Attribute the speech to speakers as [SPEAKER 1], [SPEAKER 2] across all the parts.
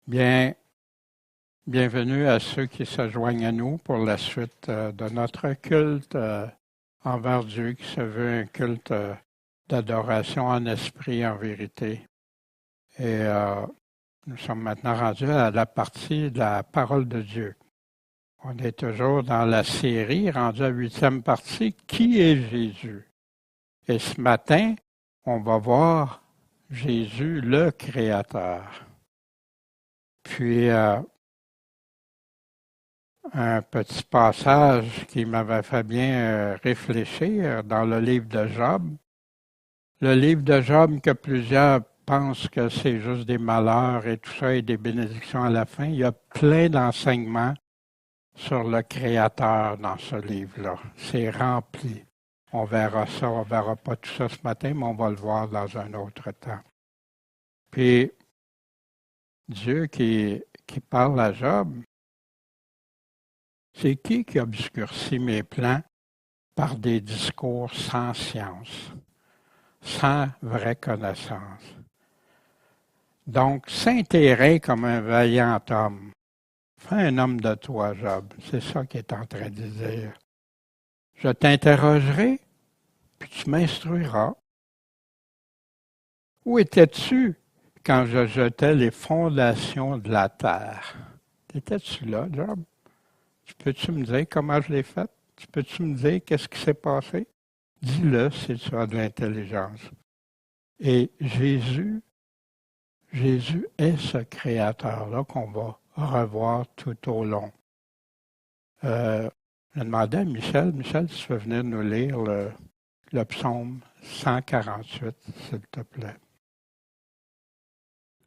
[SPEAKER 1] Bien, bienvenue à ceux qui se joignent à nous pour la suite de notre culte envers Dieu, qui se veut un culte d'adoration en esprit et en vérité. Et nous sommes maintenant rendus à la partie de la parole de Dieu. On est toujours dans la série, rendu à la 8e partie, Qui est Jésus? Et ce matin, on va voir Jésus, le Créateur. Puis, un petit passage qui m'avait fait bien réfléchir dans le livre de Job. Le livre de Job que plusieurs pensent que c'est juste des malheurs et tout ça et des bénédictions à la fin. Il y a plein d'enseignements sur le Créateur dans ce livre-là. C'est rempli. On verra ça, on verra pas tout ça ce matin, mais on va le voir dans un autre temps. Puis, Dieu qui parle à Job, c'est qui obscurcit mes plans par des discours sans science, sans vraie connaissance? Donc, s'intérer comme un vaillant homme. Fais un homme de toi, Job. C'est ça qu'il est en train de dire. Je t'interrogerai, puis tu m'instruiras. Où étais-tu quand je jetais les fondations de la terre? Étais-tu là, Job? Peux-tu me dire comment je l'ai fait? Peux-tu me dire qu'est-ce qui s'est passé? Dis-le si tu as de l'intelligence. Et Jésus est ce Créateur-là qu'on va revoir tout au long. Je demandais à Michel, si tu veux venir nous lire le psaume 148, s'il te plaît.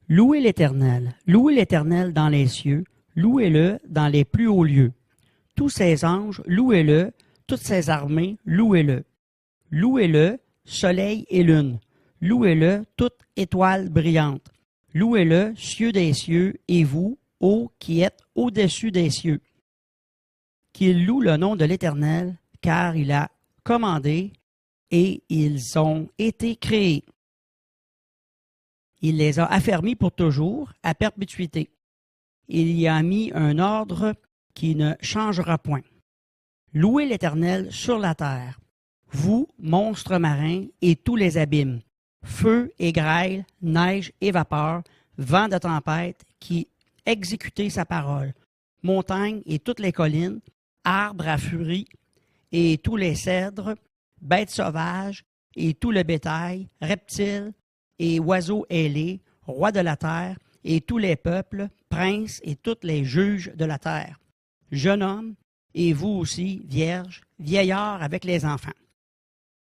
[SPEAKER 2] Louez l'Éternel dans les cieux, louez-le dans les plus hauts lieux. Tous ses anges, louez-le, toutes ses armées, louez-le. Louez-le, soleil et lune. Louez-le, toute étoile brillante. Louez-le, cieux des cieux, et vous, ô qui êtes au-dessus des cieux. Qu'ils louent le nom de l'Éternel, car il a commandé, et ils ont été créés. Il les a affermis pour toujours, à perpétuité. Il y a mis un ordre qui ne changera point. Louez l'Éternel sur la terre, vous, monstres marins et tous les abîmes, feu et grêle, neige et vapeur, vent de tempête qui exécutez sa parole, montagnes et toutes les collines, arbres à furie et tous les cèdres, bêtes sauvages et tout le bétail, reptiles et oiseaux ailés, rois de la terre et tous les peuples, princes et tous les juges de la terre. Jeune homme, et vous aussi, vierges, vieillards avec les enfants.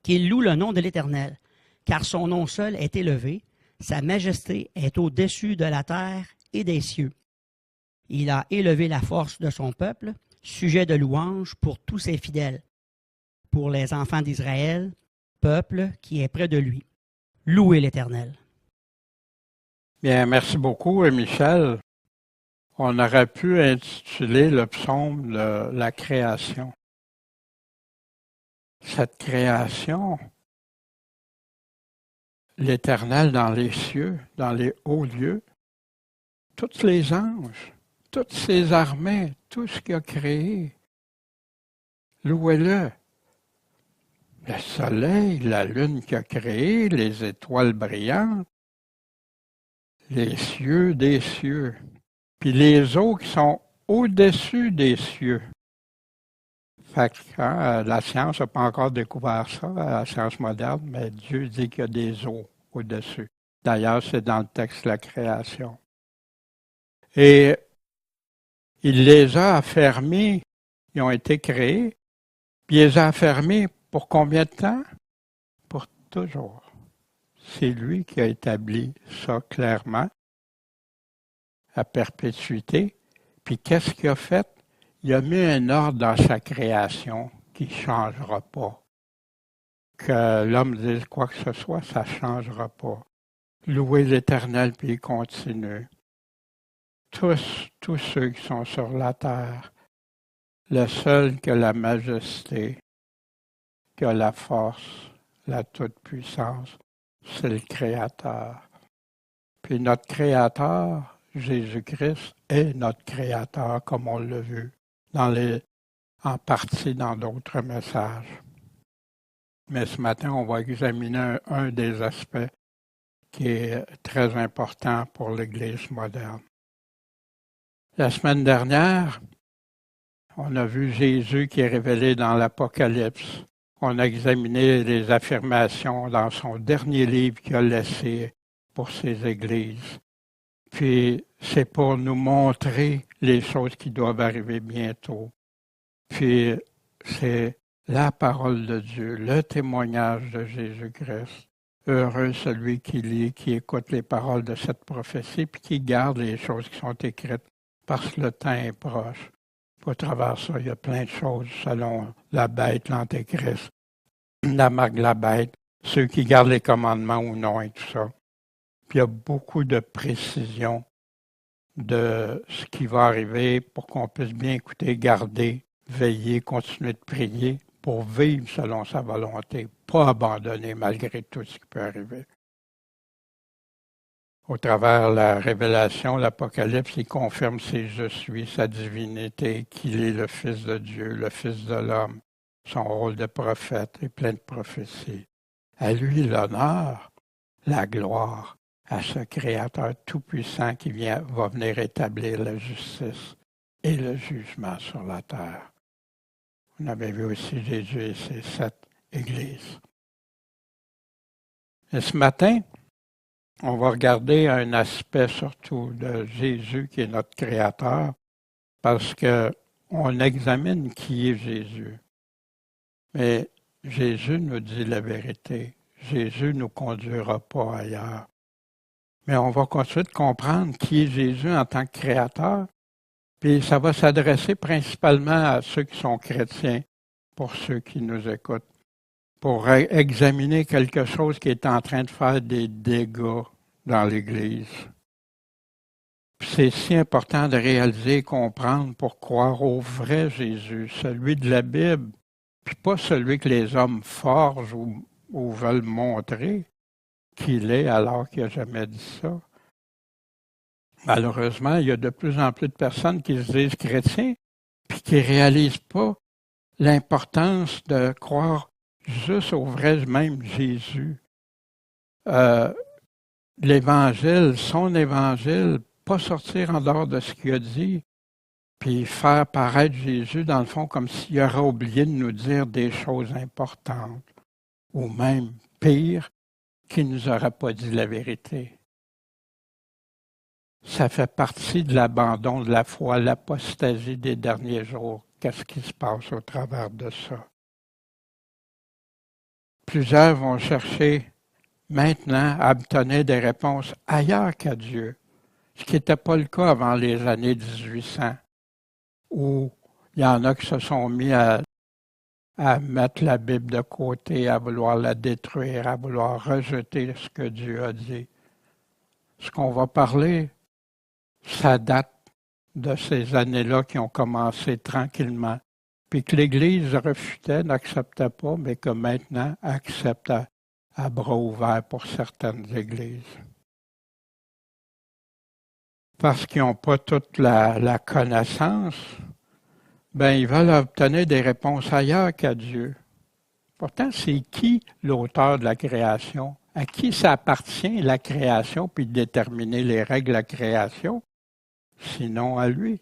[SPEAKER 2] Qu'il loue le nom de l'Éternel, car son nom seul est élevé, sa majesté est au-dessus de la terre et des cieux. Il a élevé la force de son peuple, sujet de louange pour tous ses fidèles, pour les enfants d'Israël, peuple qui est près de lui. Louez l'Éternel.
[SPEAKER 1] Bien, merci beaucoup, Michel. On aurait pu intituler le psaume La création. Cette création, l'Éternel dans les cieux, dans les hauts lieux, tous les anges, toutes ses armées, tout ce qu'il a créé, louez-le. Le soleil, la lune qu'il a créé, les étoiles brillantes, les cieux des cieux, puis les eaux qui sont au-dessus des cieux. Fait que, la science n'a pas encore découvert ça, la science moderne, mais Dieu dit qu'il y a des eaux au-dessus. D'ailleurs, c'est dans le texte de la création. Et il les a affermis, ils ont été créés, puis il les a affermis pour combien de temps? Pour toujours. C'est lui qui a établi ça clairement, à perpétuité. Puis qu'est-ce qu'il a fait? Il a mis un ordre dans sa création qui ne changera pas. Que l'homme dise quoi que ce soit, ça ne changera pas. Louez l'Éternel, puis il continue. Tous ceux qui sont sur la terre, le seul qui a la majesté, qui a la force, la toute-puissance, c'est le Créateur. Puis notre Créateur, Jésus-Christ est notre Créateur, comme on l'a vu en partie dans d'autres messages. Mais ce matin, on va examiner un des aspects qui est très important pour l'Église moderne. La semaine dernière, on a vu Jésus qui est révélé dans l'Apocalypse. On a examiné les affirmations dans son dernier livre qu'il a laissé pour ses églises. Puis, c'est pour nous montrer les choses qui doivent arriver bientôt. Puis, c'est la parole de Dieu, le témoignage de Jésus-Christ. Heureux celui qui lit, qui écoute les paroles de cette prophétie, puis qui garde les choses qui sont écrites, parce que le temps est proche. Au travers de ça, il y a plein de choses selon la bête, l'antéchrist, la marque de la bête, ceux qui gardent les commandements ou non et tout ça. Puis il y a beaucoup de précision de ce qui va arriver pour qu'on puisse bien écouter, garder, veiller, continuer de prier pour vivre selon sa volonté, pas abandonner malgré tout ce qui peut arriver. Au travers de la révélation, l'Apocalypse, il confirme ses je suis, sa divinité, qu'il est le Fils de Dieu, le Fils de l'homme, son rôle de prophète et plein de prophéties. À lui l'honneur, la gloire, à ce Créateur tout-puissant qui va venir établir la justice et le jugement sur la terre. On avait vu aussi Jésus et ses 7 églises. Et ce matin, on va regarder un aspect surtout de Jésus qui est notre Créateur, parce qu'on examine qui est Jésus. Mais Jésus nous dit la vérité. Jésus ne nous conduira pas ailleurs. Mais on va continuer de comprendre qui est Jésus en tant que Créateur. Puis ça va s'adresser principalement à ceux qui sont chrétiens, pour ceux qui nous écoutent, pour examiner quelque chose qui est en train de faire des dégâts dans l'Église. C'est si important de réaliser et comprendre pour croire au vrai Jésus, celui de la Bible, puis pas celui que les hommes forgent ou veulent montrer qu'il est alors qu'il n'a jamais dit ça. Malheureusement, il y a de plus en plus de personnes qui se disent chrétiens, puis qui ne réalisent pas l'importance de croire juste au vrai même Jésus. L'Évangile, son Évangile, pas sortir en dehors de ce qu'il a dit, puis faire paraître Jésus, dans le fond, comme s'il aurait oublié de nous dire des choses importantes, ou même pire, qu'il ne nous aurait pas dit la vérité. Ça fait partie de l'abandon de la foi, l'apostasie des derniers jours. Qu'est-ce qui se passe au travers de ça? Plusieurs vont chercher maintenant à obtenir des réponses ailleurs qu'à Dieu, ce qui n'était pas le cas avant les années 1800, où il y en a qui se sont mis à mettre la Bible de côté, à vouloir la détruire, à vouloir rejeter ce que Dieu a dit. Ce qu'on va parler, ça date de ces années-là qui ont commencé tranquillement, puis que l'Église refutait, n'acceptait pas, mais que maintenant accepte à bras ouverts pour certaines églises. Parce qu'ils n'ont pas toute la connaissance, ils veulent obtenir des réponses ailleurs qu'à Dieu. Pourtant, c'est qui l'auteur de la création? À qui ça appartient la création, puis de déterminer les règles de la création? Sinon à lui.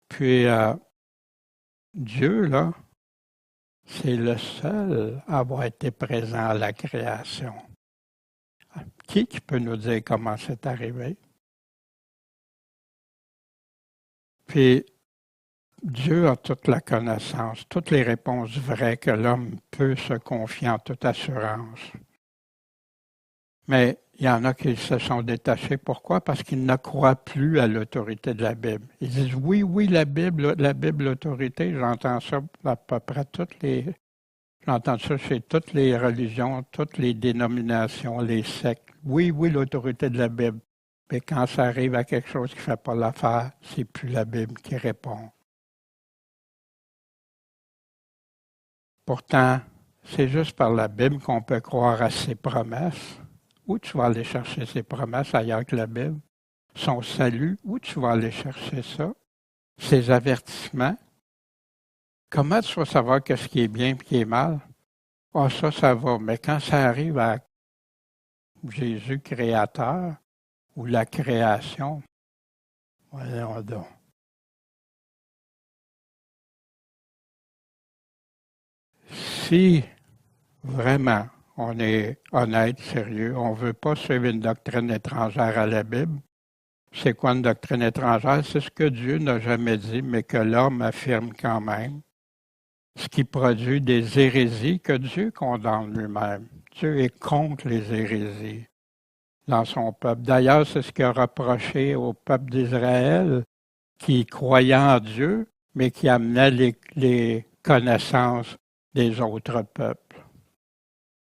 [SPEAKER 1] Puis Dieu, là, c'est le seul à avoir été présent à la création. Qui peut nous dire comment c'est arrivé? Puis Dieu a toute la connaissance, toutes les réponses vraies que l'homme peut se confier en toute assurance. Mais il y en a qui se sont détachés. Pourquoi? Parce qu'ils ne croient plus à l'autorité de la Bible. Ils disent oui, la Bible, l'autorité. J'entends ça à peu près j'entends ça chez toutes les religions, toutes les dénominations, les sectes. Oui, l'autorité de la Bible. Mais quand ça arrive à quelque chose qui ne fait pas l'affaire, c'est plus la Bible qui répond. Pourtant, c'est juste par la Bible qu'on peut croire à ses promesses. où tu vas aller chercher ses promesses ailleurs que la Bible? Son salut, où tu vas aller chercher ça? Ses avertissements? Comment tu vas savoir qu'est-ce qui est bien et qui est mal? Ah, ça va. Mais quand ça arrive à Jésus créateur ou la création, voyons donc. Si vraiment on est honnête, sérieux, on ne veut pas suivre une doctrine étrangère à la Bible. C'est quoi une doctrine étrangère? C'est ce que Dieu n'a jamais dit, mais que l'homme affirme quand même. Ce qui produit des hérésies que Dieu condamne lui-même. Dieu est contre les hérésies dans son peuple. D'ailleurs, c'est ce qu'il a reproché au peuple d'Israël qui croyait en Dieu, mais qui amenait les connaissances des autres peuples.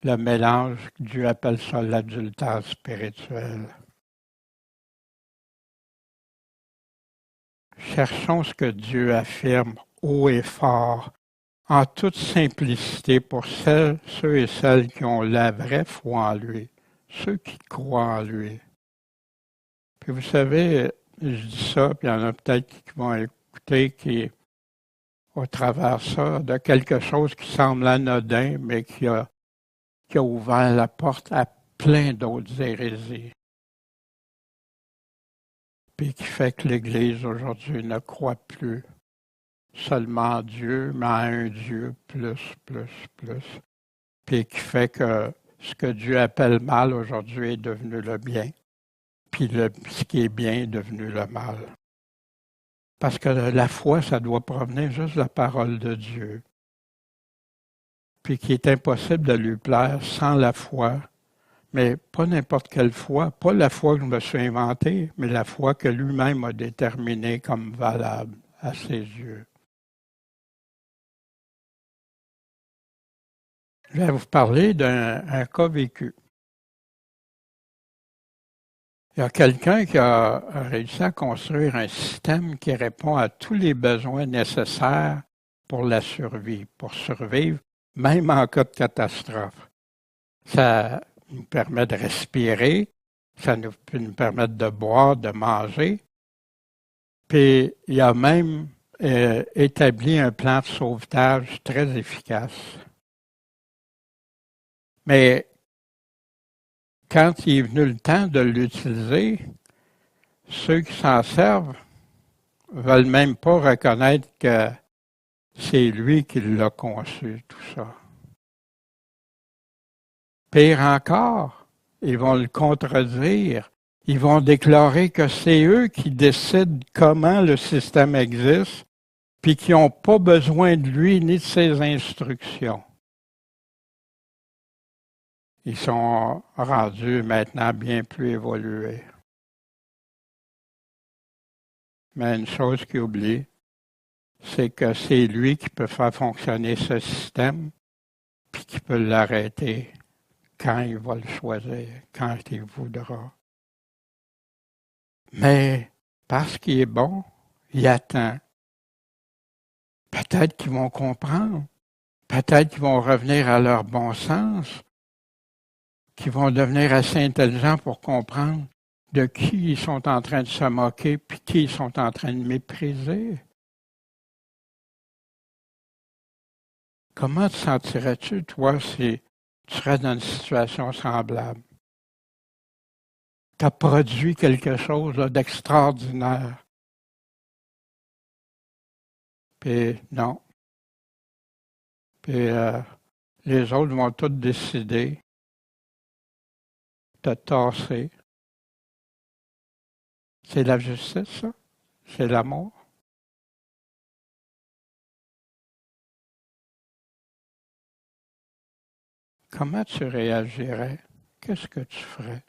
[SPEAKER 1] Le mélange, Dieu appelle ça l'adultère spirituel. Cherchons ce que Dieu affirme haut et fort, en toute simplicité pour ceux et celles qui ont la vraie foi en lui, ceux qui croient en lui. Puis vous savez, je dis ça, puis il y en a peut-être qui vont écouter qui, au travers ça, de quelque chose qui semble anodin, mais qui a ouvert la porte à plein d'autres hérésies. Puis qui fait que l'Église aujourd'hui ne croit plus seulement en Dieu, mais à un Dieu plus. Puis qui fait que ce que Dieu appelle mal aujourd'hui est devenu le bien, puis ce qui est bien est devenu le mal. Parce que la foi, ça doit provenir juste de la parole de Dieu. Puis qu'il est impossible de lui plaire sans la foi, mais pas n'importe quelle foi, pas la foi que je me suis inventée, mais la foi que lui-même a déterminée comme valable à ses yeux. Je vais vous parler d'un cas vécu. Il y a quelqu'un qui a réussi à construire un système qui répond à tous les besoins nécessaires pour la survie, pour survivre, même en cas de catastrophe. Ça nous permet de respirer, ça peut nous permettre de boire, de manger. Puis il a même établi un plan de sauvetage très efficace. Mais quand il est venu le temps de l'utiliser, ceux qui s'en servent veulent même pas reconnaître que c'est lui qui l'a conçu, tout ça. Pire encore, ils vont le contredire. Ils vont déclarer que c'est eux qui décident comment le système existe, puis qui n'ont pas besoin de lui ni de ses instructions. Ils sont rendus maintenant bien plus évolués. Mais une chose qu'ils oublient, c'est que c'est lui qui peut faire fonctionner ce système, puis qui peut l'arrêter quand il va le choisir, quand il voudra. Mais parce qu'il est bon, il attend. Peut-être qu'ils vont comprendre, peut-être qu'ils vont revenir à leur bon sens, qu'ils vont devenir assez intelligents pour comprendre de qui ils sont en train de se moquer, puis qui ils sont en train de mépriser. Comment te sentirais-tu, toi, si tu serais dans une situation semblable? Tu as produit quelque chose d'extraordinaire. Puis non. Puis les autres vont tous décider de te tasser. C'est la justice, ça? C'est l'amour? Comment tu réagirais? Qu'est-ce que tu ferais?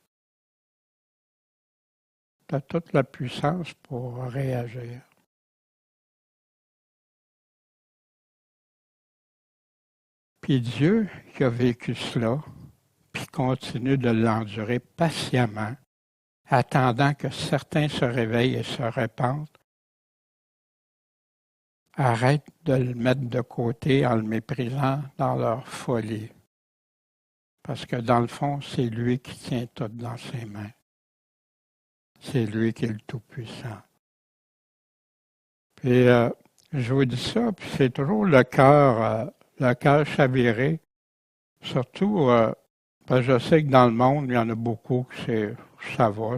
[SPEAKER 1] Tu as toute la puissance pour réagir. Puis Dieu qui a vécu cela, puis continue de l'endurer patiemment, attendant que certains se réveillent et se répandent, arrête de le mettre de côté en le méprisant dans leur folie. Parce que dans le fond, c'est lui qui tient tout dans ses mains. C'est lui qui est le Tout-Puissant. Puis je vous dis ça, puis c'est toujours le cœur chaviré. Surtout, parce que je sais que dans le monde, il y en a beaucoup que ça va,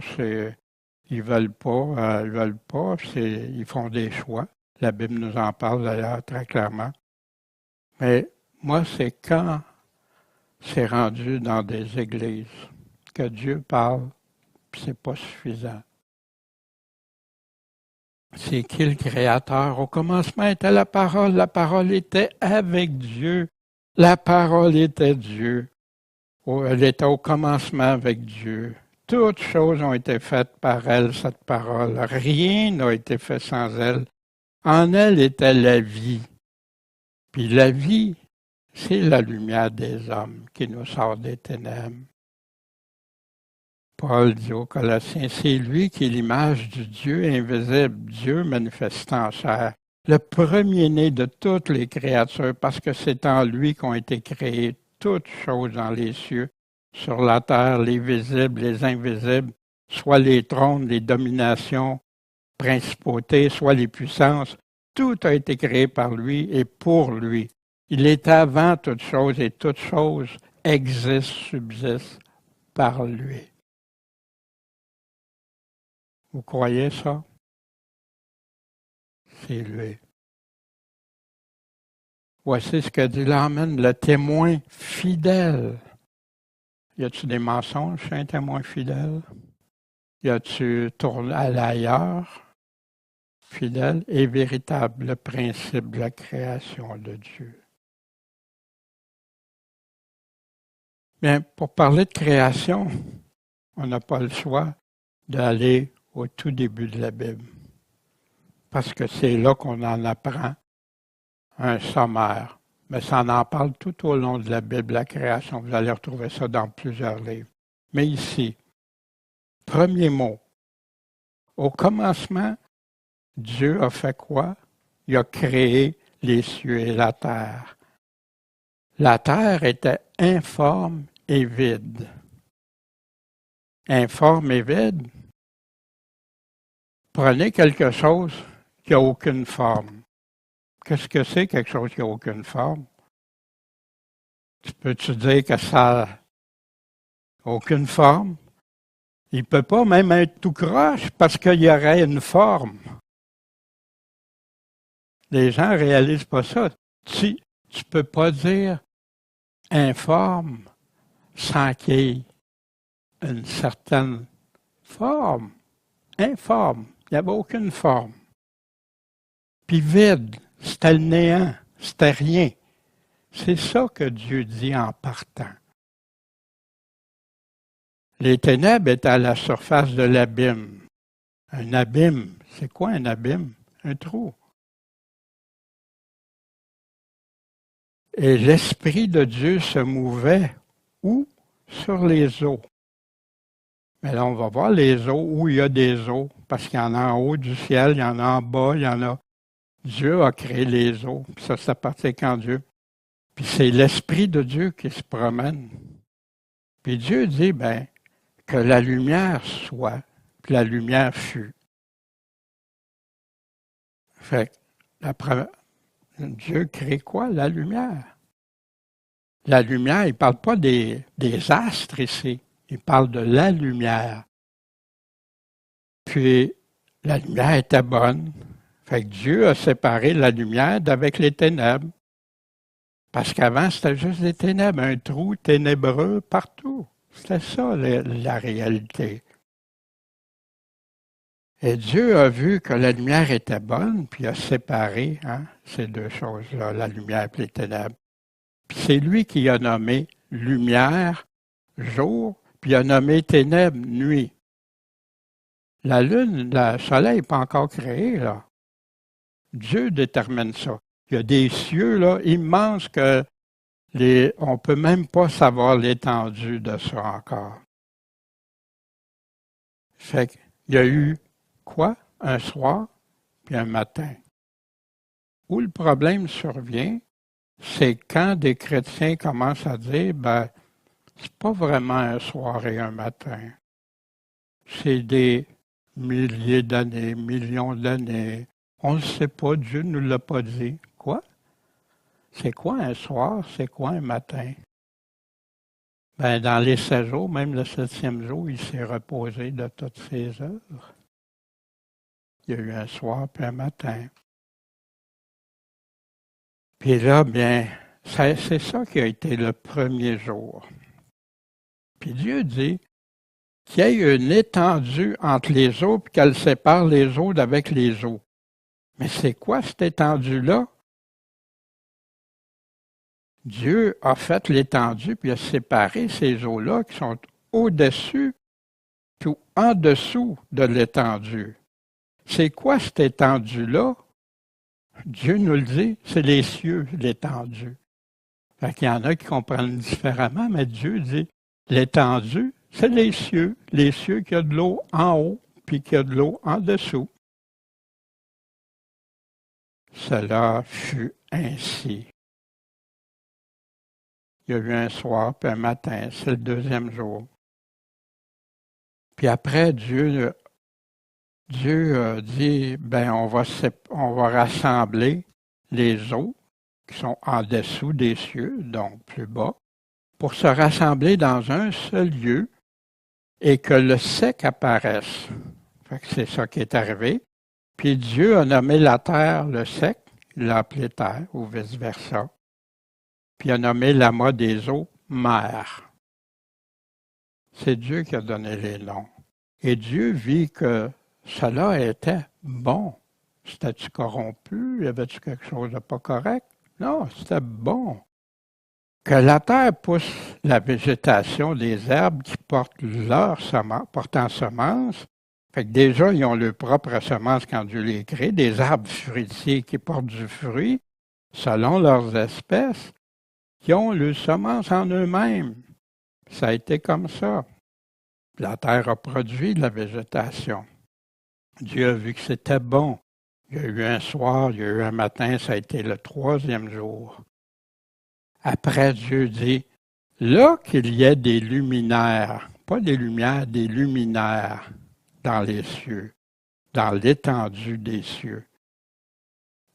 [SPEAKER 1] ils veulent pas, ils font des choix. La Bible nous en parle d'ailleurs très clairement. Mais moi, c'est quand c'est rendu dans des églises que Dieu parle, puis c'est pas suffisant. C'est qui le Créateur? Au commencement était la parole était avec Dieu, la parole était Dieu. Elle était au commencement avec Dieu. Toutes choses ont été faites par elle, cette parole. Rien n'a été fait sans elle. En elle était la vie. Puis la vie, c'est la lumière des hommes qui nous sort des ténèbres. Paul dit aux Colossiens, c'est lui qui est l'image du Dieu invisible, Dieu manifesté en chair, le premier-né de toutes les créatures, parce que c'est en lui qu'ont été créées toutes choses dans les cieux, sur la terre, les visibles, les invisibles, soit les trônes, les dominations, principautés, soit les puissances. Tout a été créé par lui et pour lui. Il est avant toutes choses et toutes choses existent, subsistent par lui. Vous croyez ça? C'est lui. Voici ce que dit l'Amen, le témoin fidèle. Y a-tu des mensonges chez un témoin fidèle? Y a-tu tourné à l'ailleurs? Fidèle et véritable, le principe de la création de Dieu. Bien, pour parler de création, on n'a pas le choix d'aller au tout début de la Bible. Parce que c'est là qu'on en apprend un sommaire. Mais ça en parle tout au long de la Bible, la création. Vous allez retrouver ça dans plusieurs livres. Mais ici, premier mot. Au commencement, Dieu a fait quoi? Il a créé les cieux et la terre. La terre était informe et vide. Informe et vide. Prenez quelque chose qui n'a aucune forme. Qu'est-ce que c'est quelque chose qui n'a aucune forme? Peux-tu dire que ça n'a aucune forme? Il ne peut pas même être tout croche parce qu'il y aurait une forme. Les gens ne réalisent pas ça. Tu ne peux pas dire informe sans qu'il y ait une certaine forme. Informe, il n'y avait aucune forme. Puis vide, c'était le néant, c'était rien. C'est ça que Dieu dit en partant. Les ténèbres étaient à la surface de l'abîme. Un abîme, c'est quoi un abîme? Un trou. Et l'Esprit de Dieu se mouvait où? Sur les eaux. Mais là, on va voir les eaux, où il y a des eaux, parce qu'il y en a en haut du ciel, il y en a en bas, il y en a. Dieu a créé les eaux, puis ça appartient qu'en Dieu. Puis c'est l'Esprit de Dieu qui se promène. Puis Dieu dit, que la lumière soit, puis la lumière fut. Fait que Dieu crée quoi? La lumière. La lumière, il ne parle pas des astres ici. Il parle de la lumière. Puis, la lumière était bonne. Fait que Dieu a séparé la lumière d'avec les ténèbres. Parce qu'avant, c'était juste des ténèbres, un trou ténébreux partout. C'était ça, la réalité. Et Dieu a vu que la lumière était bonne, puis il a séparé ces deux choses-là, la lumière et les ténèbres. Puis c'est lui qui a nommé lumière, jour, puis il a nommé ténèbres, nuit. La lune, le soleil n'est pas encore créé, là. Dieu détermine ça. Il y a des cieux, là, immenses que on ne peut même pas savoir l'étendue de ça encore. Fait qu'il y a eu quoi? Un soir, puis un matin. Où le problème survient, c'est quand des chrétiens commencent à dire, c'est pas vraiment un soir et un matin. C'est des milliers d'années, millions d'années. On ne le sait pas, Dieu ne nous l'a pas dit. Quoi? C'est quoi un soir? C'est quoi un matin? Ben, dans les 7 jours, même le 7e jour, il s'est reposé de toutes ses œuvres. Il y a eu un soir puis un matin. Puis là, bien, c'est ça qui a été le premier jour. Puis Dieu dit qu'il y ait une étendue entre les eaux puis qu'elle sépare les eaux d'avec les eaux. Mais c'est quoi cette étendue-là? Dieu a fait l'étendue puis a séparé ces eaux-là qui sont au-dessus puis en dessous de l'étendue. C'est quoi cette étendue-là? Dieu nous le dit, c'est les cieux, l'étendue. Fait qu'il y en a qui comprennent différemment, mais Dieu dit, l'étendue, c'est les cieux qui a de l'eau en haut, puis qui a de l'eau en dessous. Cela fut ainsi. Il y a eu un soir, puis un matin, c'est le 2e jour. Puis après, Dieu dit, ben on va rassembler les eaux qui sont en dessous des cieux, donc plus bas, pour se rassembler dans un seul lieu et que le sec apparaisse. Fait que c'est ça qui est arrivé. Puis Dieu a nommé la terre le sec, il l'a appelé terre, ou vice-versa. Puis il a nommé l'amas des eaux mer. C'est Dieu qui a donné les noms. Et Dieu vit que cela était bon. C'était-tu corrompu? Y avait-tu quelque chose de pas correct? Non, c'était bon. Que la terre pousse la végétation des herbes qui portent leur semence, portant semence. Fait que déjà, ils ont leur propre semence quand Dieu les crée, des arbres fruitiers qui portent du fruit, selon leurs espèces, qui ont leur semence en eux-mêmes. Ça a été comme ça. La terre a produit de la végétation. Dieu a vu que c'était bon. Il y a eu un soir, il y a eu un matin, ça a été le 3e jour. Après, Dieu dit, là qu'il y ait des luminaires, pas des lumières, des luminaires dans les cieux, dans l'étendue des cieux,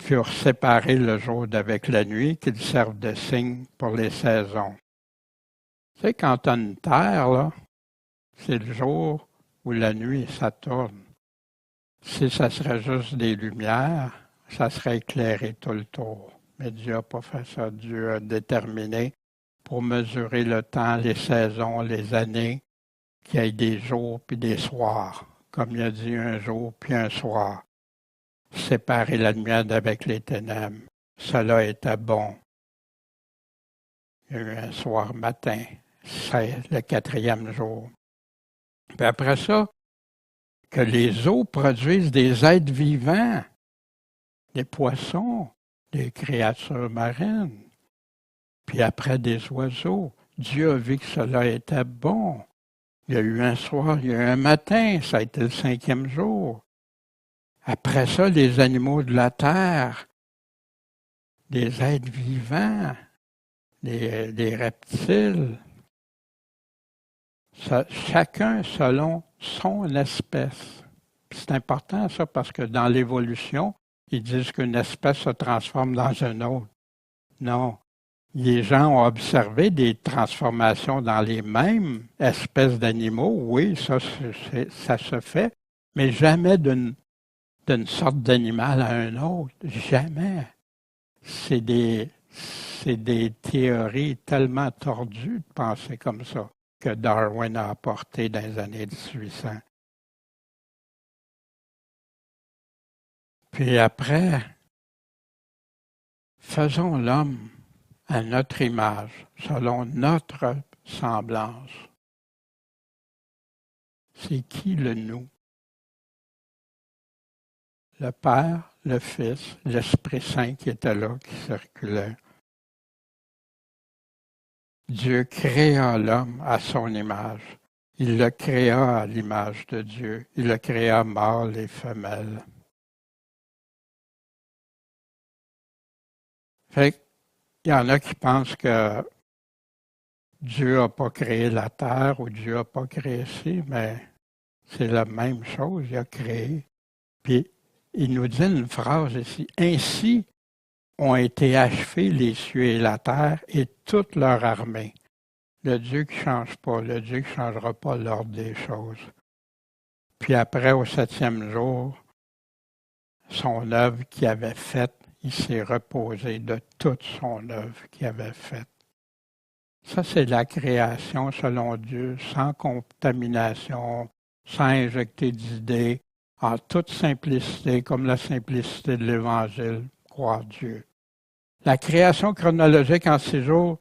[SPEAKER 1] furent séparés le jour d'avec la nuit, qu'ils servent de signe pour les saisons. Tu sais, quand tu as une terre, là, c'est le jour où la nuit, ça tourne. Si ça serait juste des lumières, ça serait éclairé tout le tour. Mais Dieu n'a pas fait ça. Dieu a déterminé pour mesurer le temps, les saisons, les années, qu'il y ait des jours puis des soirs. Comme il a dit, un jour puis un soir. Séparer la lumière d'avec les ténèbres. Cela était bon. Il y a eu un soir matin. C'est le 4e jour. Puis après ça, que les eaux produisent des êtres vivants, des poissons, des créatures marines, puis après des oiseaux. Dieu a vu que cela était bon. Il y a eu un soir, il y a eu un matin, ça a été le 5e jour. Après ça, les animaux de la terre, des êtres vivants, des reptiles, chacun selon son espèce. Puis c'est important ça parce que dans l'évolution, ils disent qu'une espèce se transforme dans une autre. Non. Les gens ont observé des transformations dans les mêmes espèces d'animaux. Oui, ça se fait, mais jamais d'une sorte d'animal à un autre. Jamais. C'est des théories tellement tordues de penser comme ça que Darwin a apporté dans les années 1800. Puis après, faisons l'homme à notre image, selon notre semblance. C'est qui le nous? Le Père, le Fils, l'Esprit Saint qui était là, qui circulait. Dieu créa l'homme à son image. Il le créa à l'image de Dieu. Il le créa mâle et femelle. Fait qu'il y en a qui pensent que Dieu n'a pas créé la terre ou Dieu n'a pas créé ci, mais c'est la même chose, il a créé. Puis il nous dit une phrase ici, ainsi ont été achevés les cieux et la terre et toute leur armée. Le Dieu qui ne change pas, le Dieu qui ne changera pas l'ordre des choses. Puis après, au 7e jour, son œuvre qu'il avait faite, il s'est reposé de toute son œuvre qu'il avait faite. Ça, c'est la création selon Dieu, sans contamination, sans injecter d'idées, en toute simplicité, comme la simplicité de l'Évangile, croire Dieu. La création chronologique en 6 jours,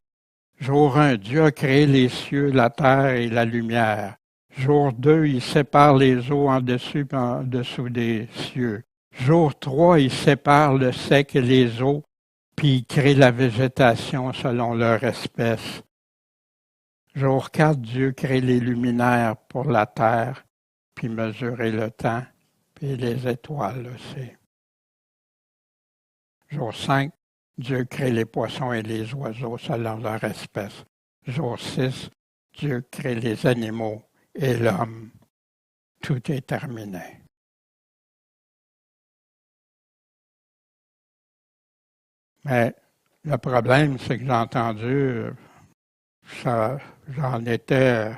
[SPEAKER 1] jour 1, Dieu a créé les cieux, la terre et la lumière. Jour 2, il sépare les eaux en dessus et en dessous des cieux. Jour 3, il sépare le sec et les eaux, puis il crée la végétation selon leur espèce. Jour 4, Dieu crée les luminaires pour la terre, puis mesurer le temps, puis les étoiles aussi. Jour 5, Dieu crée les poissons et les oiseaux selon leur espèce. Jour 6, Dieu crée les animaux et l'homme. Tout est terminé. Mais le problème, c'est que j'ai entendu, j'en étais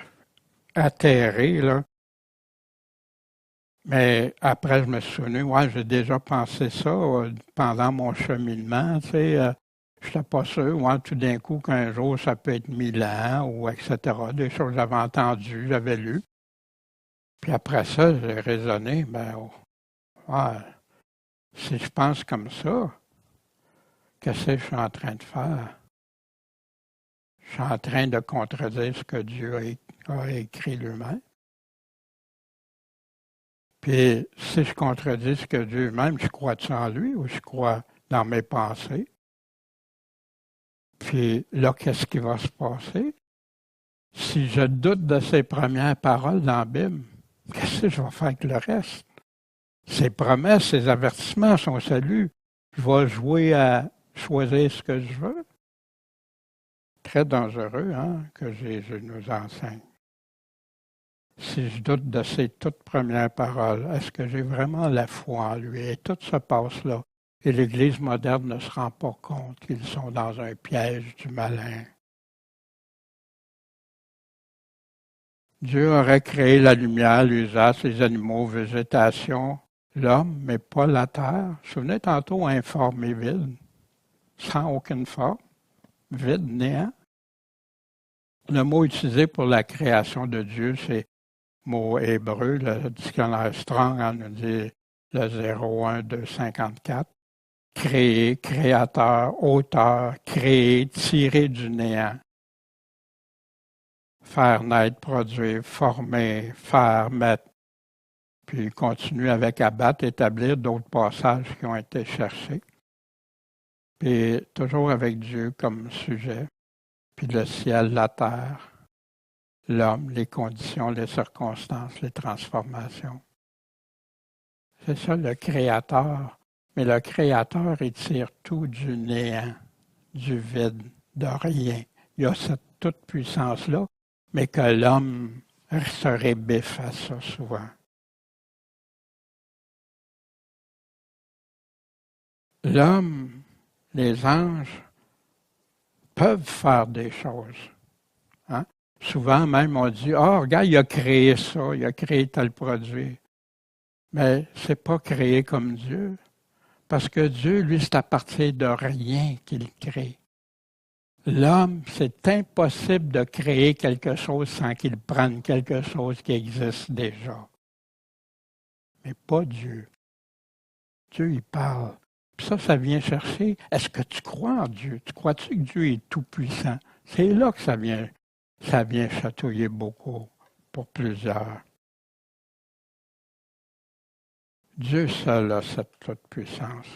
[SPEAKER 1] atterré, là. Mais après, je me suis souvenu, ouais, j'ai déjà pensé ça pendant mon cheminement, tu sais. Je n'étais pas sûr, ouais, tout d'un coup, qu'un jour, ça peut être 1000 ans, ou etc. Des choses que j'avais entendues, j'avais lues. Puis après ça, j'ai raisonné, ben, ouais, si je pense comme ça, qu'est-ce que je suis en train de faire? Je suis en train de contredire ce que Dieu a écrit lui-même. Puis, si je contredis ce que Dieu lui-même, je crois-tu en lui ou je crois dans mes pensées? Puis là, qu'est-ce qui va se passer? Si je doute de ses premières paroles dans la Bible, qu'est-ce que je vais faire avec le reste? Ses promesses, ses avertissements, son salut, je vais jouer à choisir ce que je veux. Très dangereux, hein, que Jésus nous enseigne. Si je doute de ses toutes premières paroles, est-ce que j'ai vraiment la foi en lui? Et tout se passe là. Et l'Église moderne ne se rend pas compte qu'ils sont dans un piège du malin. Dieu aurait créé la lumière, l'usage, les animaux, végétation, l'homme, mais pas la terre. Vous vous souvenez tantôt, informe et vide, sans aucune forme, vide, néant. Le mot utilisé pour la création de Dieu, c'est mot hébreu, le dictionnaire Strong en nous dit le 01254. Créer, créateur, auteur, créer, tirer du néant. Faire naître, produire, former, faire, mettre. Puis il continue avec abattre, établir d'autres passages qui ont été cherchés. Puis toujours avec Dieu comme sujet. Puis le ciel, la terre, l'homme, les conditions, les circonstances, les transformations. C'est ça le Créateur. Mais le Créateur, il tire tout du néant, du vide, de rien. Il y a cette toute-puissance-là, mais que l'homme se rébiffe à ça souvent. L'homme, les anges, peuvent faire des choses. Hein? Souvent même, on dit, « Ah, regarde, il a créé ça, il a créé tel produit. » Mais c'est pas créé comme Dieu. Parce que Dieu, lui, c'est à partir de rien qu'il crée. L'homme, c'est impossible de créer quelque chose sans qu'il prenne quelque chose qui existe déjà. Mais pas Dieu. Dieu, il parle. Puis ça vient chercher, est-ce que tu crois en Dieu? Tu crois-tu que Dieu est tout-puissant? C'est là que ça vient chatouiller beaucoup pour plusieurs. Dieu seul a cette toute-puissance.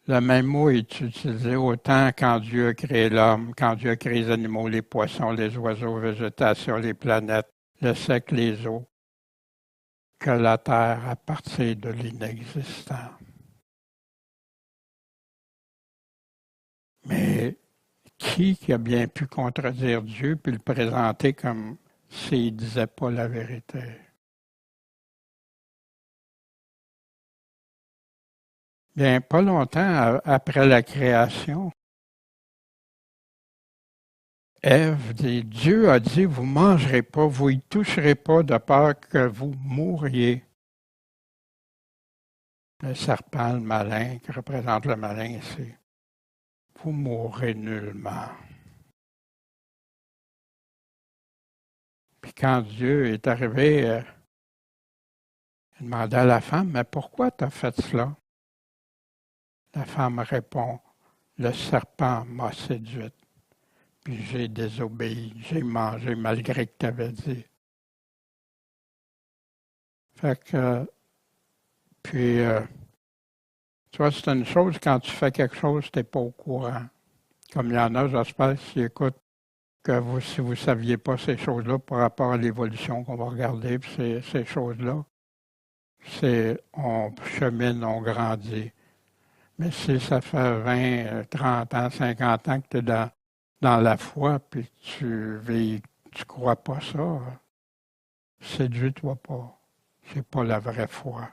[SPEAKER 1] Le même mot est utilisé autant quand Dieu a créé l'homme, quand Dieu a créé les animaux, les poissons, les oiseaux, la végétation, les planètes, le sec, les eaux, que la terre à partir de l'inexistant. Mais qui a bien pu contredire Dieu puis le présenter comme s'il ne disait pas la vérité? Bien, pas longtemps après la création, Ève dit, Dieu a dit, vous ne mangerez pas, vous y toucherez pas de peur que vous mouriez. Le serpent, le malin, qui représente le malin ici. Vous mourrez nullement. Puis quand Dieu est arrivé, il demandait à la femme, mais pourquoi tu as fait cela? La femme répond, le serpent m'a séduite, puis j'ai désobéi, j'ai mangé malgré que tu avais dit. Fait que, puis, tu vois, c'est une chose, quand tu fais quelque chose, tu n'es pas au courant. Comme il y en a, j'espère, qui écoutent, que vous, si vous ne saviez pas ces choses-là par rapport à l'évolution qu'on va regarder, puis ces choses-là, on chemine, on grandit. Mais si ça fait 20, 30 ans, 50 ans que tu es dans la foi, puis tu crois pas ça, séduis-toi pas. C'est pas la vraie foi.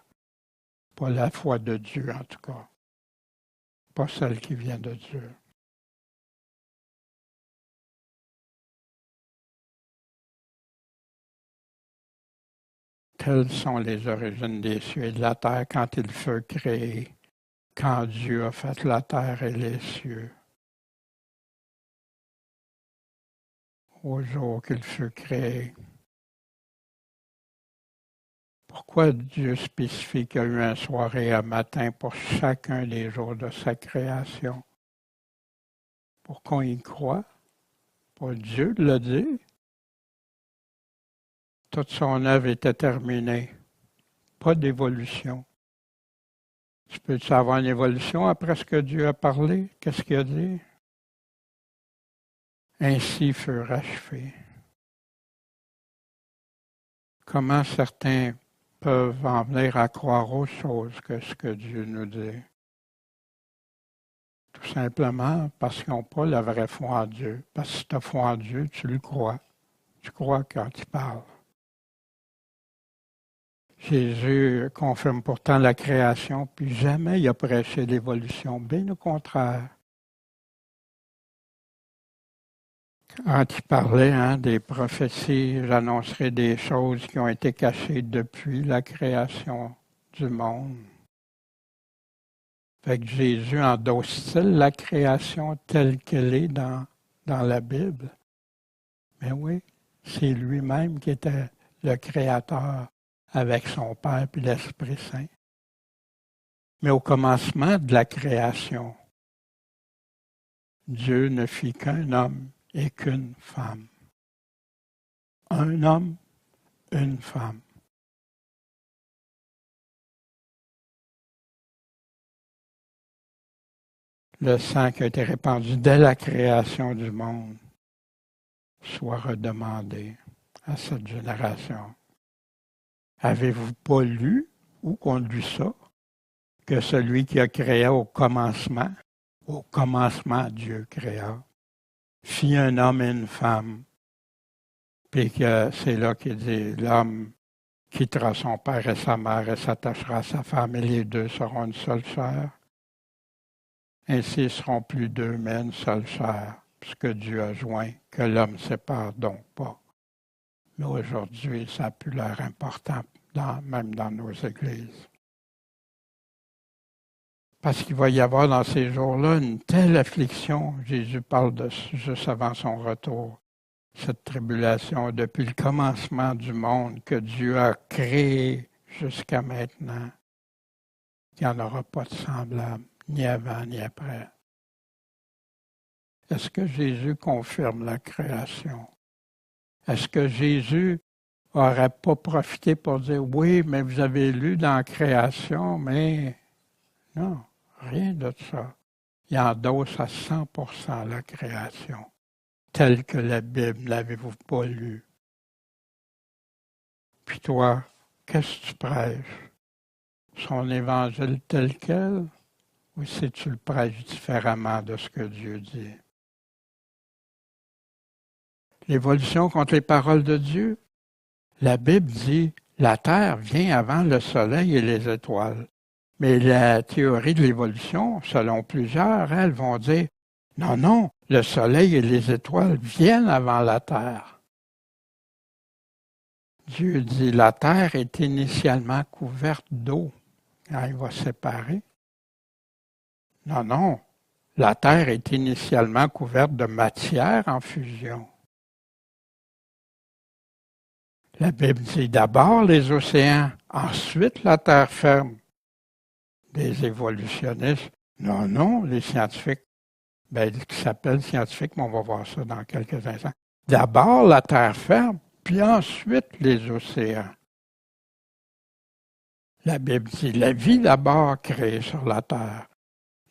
[SPEAKER 1] Pas la foi de Dieu, en tout cas. Pas celle qui vient de Dieu. Telles sont les origines des cieux et de la terre quand il fut créé, quand Dieu a fait la terre et les cieux. Au jour qu'il fut créé. Pourquoi Dieu spécifie qu'il y a eu un soir et un matin pour chacun des jours de sa création? Pour qu'on y croit? Pour Dieu l'a dit? Toute son œuvre était terminée. Pas d'évolution. Tu peux-tu avoir une évolution après ce que Dieu a parlé? Qu'est-ce qu'il a dit? Ainsi furent achevés. Comment certains peuvent en venir à croire autre chose que ce que Dieu nous dit? Tout simplement parce qu'ils n'ont pas la vraie foi en Dieu. Parce que si tu as foi en Dieu, tu le crois. Tu crois quand il parle. Jésus confirme pourtant la création, puis jamais il a prêché l'évolution, bien au contraire. Quand il parlait des prophéties, j'annoncerai des choses qui ont été cachées depuis la création du monde. Fait que Jésus endosse-t-il la création telle qu'elle est dans la Bible? Mais oui, c'est lui-même qui était le Créateur avec son Père et l'Esprit Saint. Mais au commencement de la création, Dieu ne fit qu'un homme et qu'une femme. Un homme, une femme. Le sang qui a été répandu dès la création du monde soit redemandé à cette génération. Avez-vous pas lu, où qu'on lit ça, que celui qui a créé au commencement Dieu créa, fit un homme et une femme, puis que c'est là qu'il dit, l'homme quittera son père et sa mère et s'attachera à sa femme, et les deux seront une seule chair. Ainsi, ils seront plus deux, mais une seule chair, puisque Dieu a joint, que l'homme ne sépare donc pas. Mais aujourd'hui, ça a plus l'air important, même dans nos églises. Parce qu'il va y avoir dans ces jours-là une telle affliction, Jésus parle de juste avant son retour, cette tribulation depuis le commencement du monde que Dieu a créé jusqu'à maintenant, qu'il n'y en aura pas de semblable, ni avant ni après. Est-ce que Jésus confirme la création? Est-ce que Jésus n'aurait pas profité pour dire, oui, mais vous avez lu dans la création, mais non, rien de ça. Il endosse à 100% la création, telle que la Bible, l'avez-vous pas lu? Puis toi, qu'est-ce que tu prêches? Son évangile tel quel? Ou si tu le prêches différemment de ce que Dieu dit? L'évolution contre les paroles de Dieu. La Bible dit la Terre vient avant le Soleil et les étoiles. Mais la théorie de l'évolution, selon plusieurs, elles vont dire non, non, le Soleil et les étoiles viennent avant la Terre. Dieu dit la Terre est initialement couverte d'eau. Quand il va séparer. Non, non, la Terre est initialement couverte de matière en fusion. La Bible dit d'abord les océans, ensuite la terre ferme. Des évolutionnistes, non, non, les scientifiques, qui s'appellent scientifiques, mais on va voir ça dans quelques instants. D'abord la terre ferme, puis ensuite les océans. La Bible dit la vie d'abord créée sur la terre.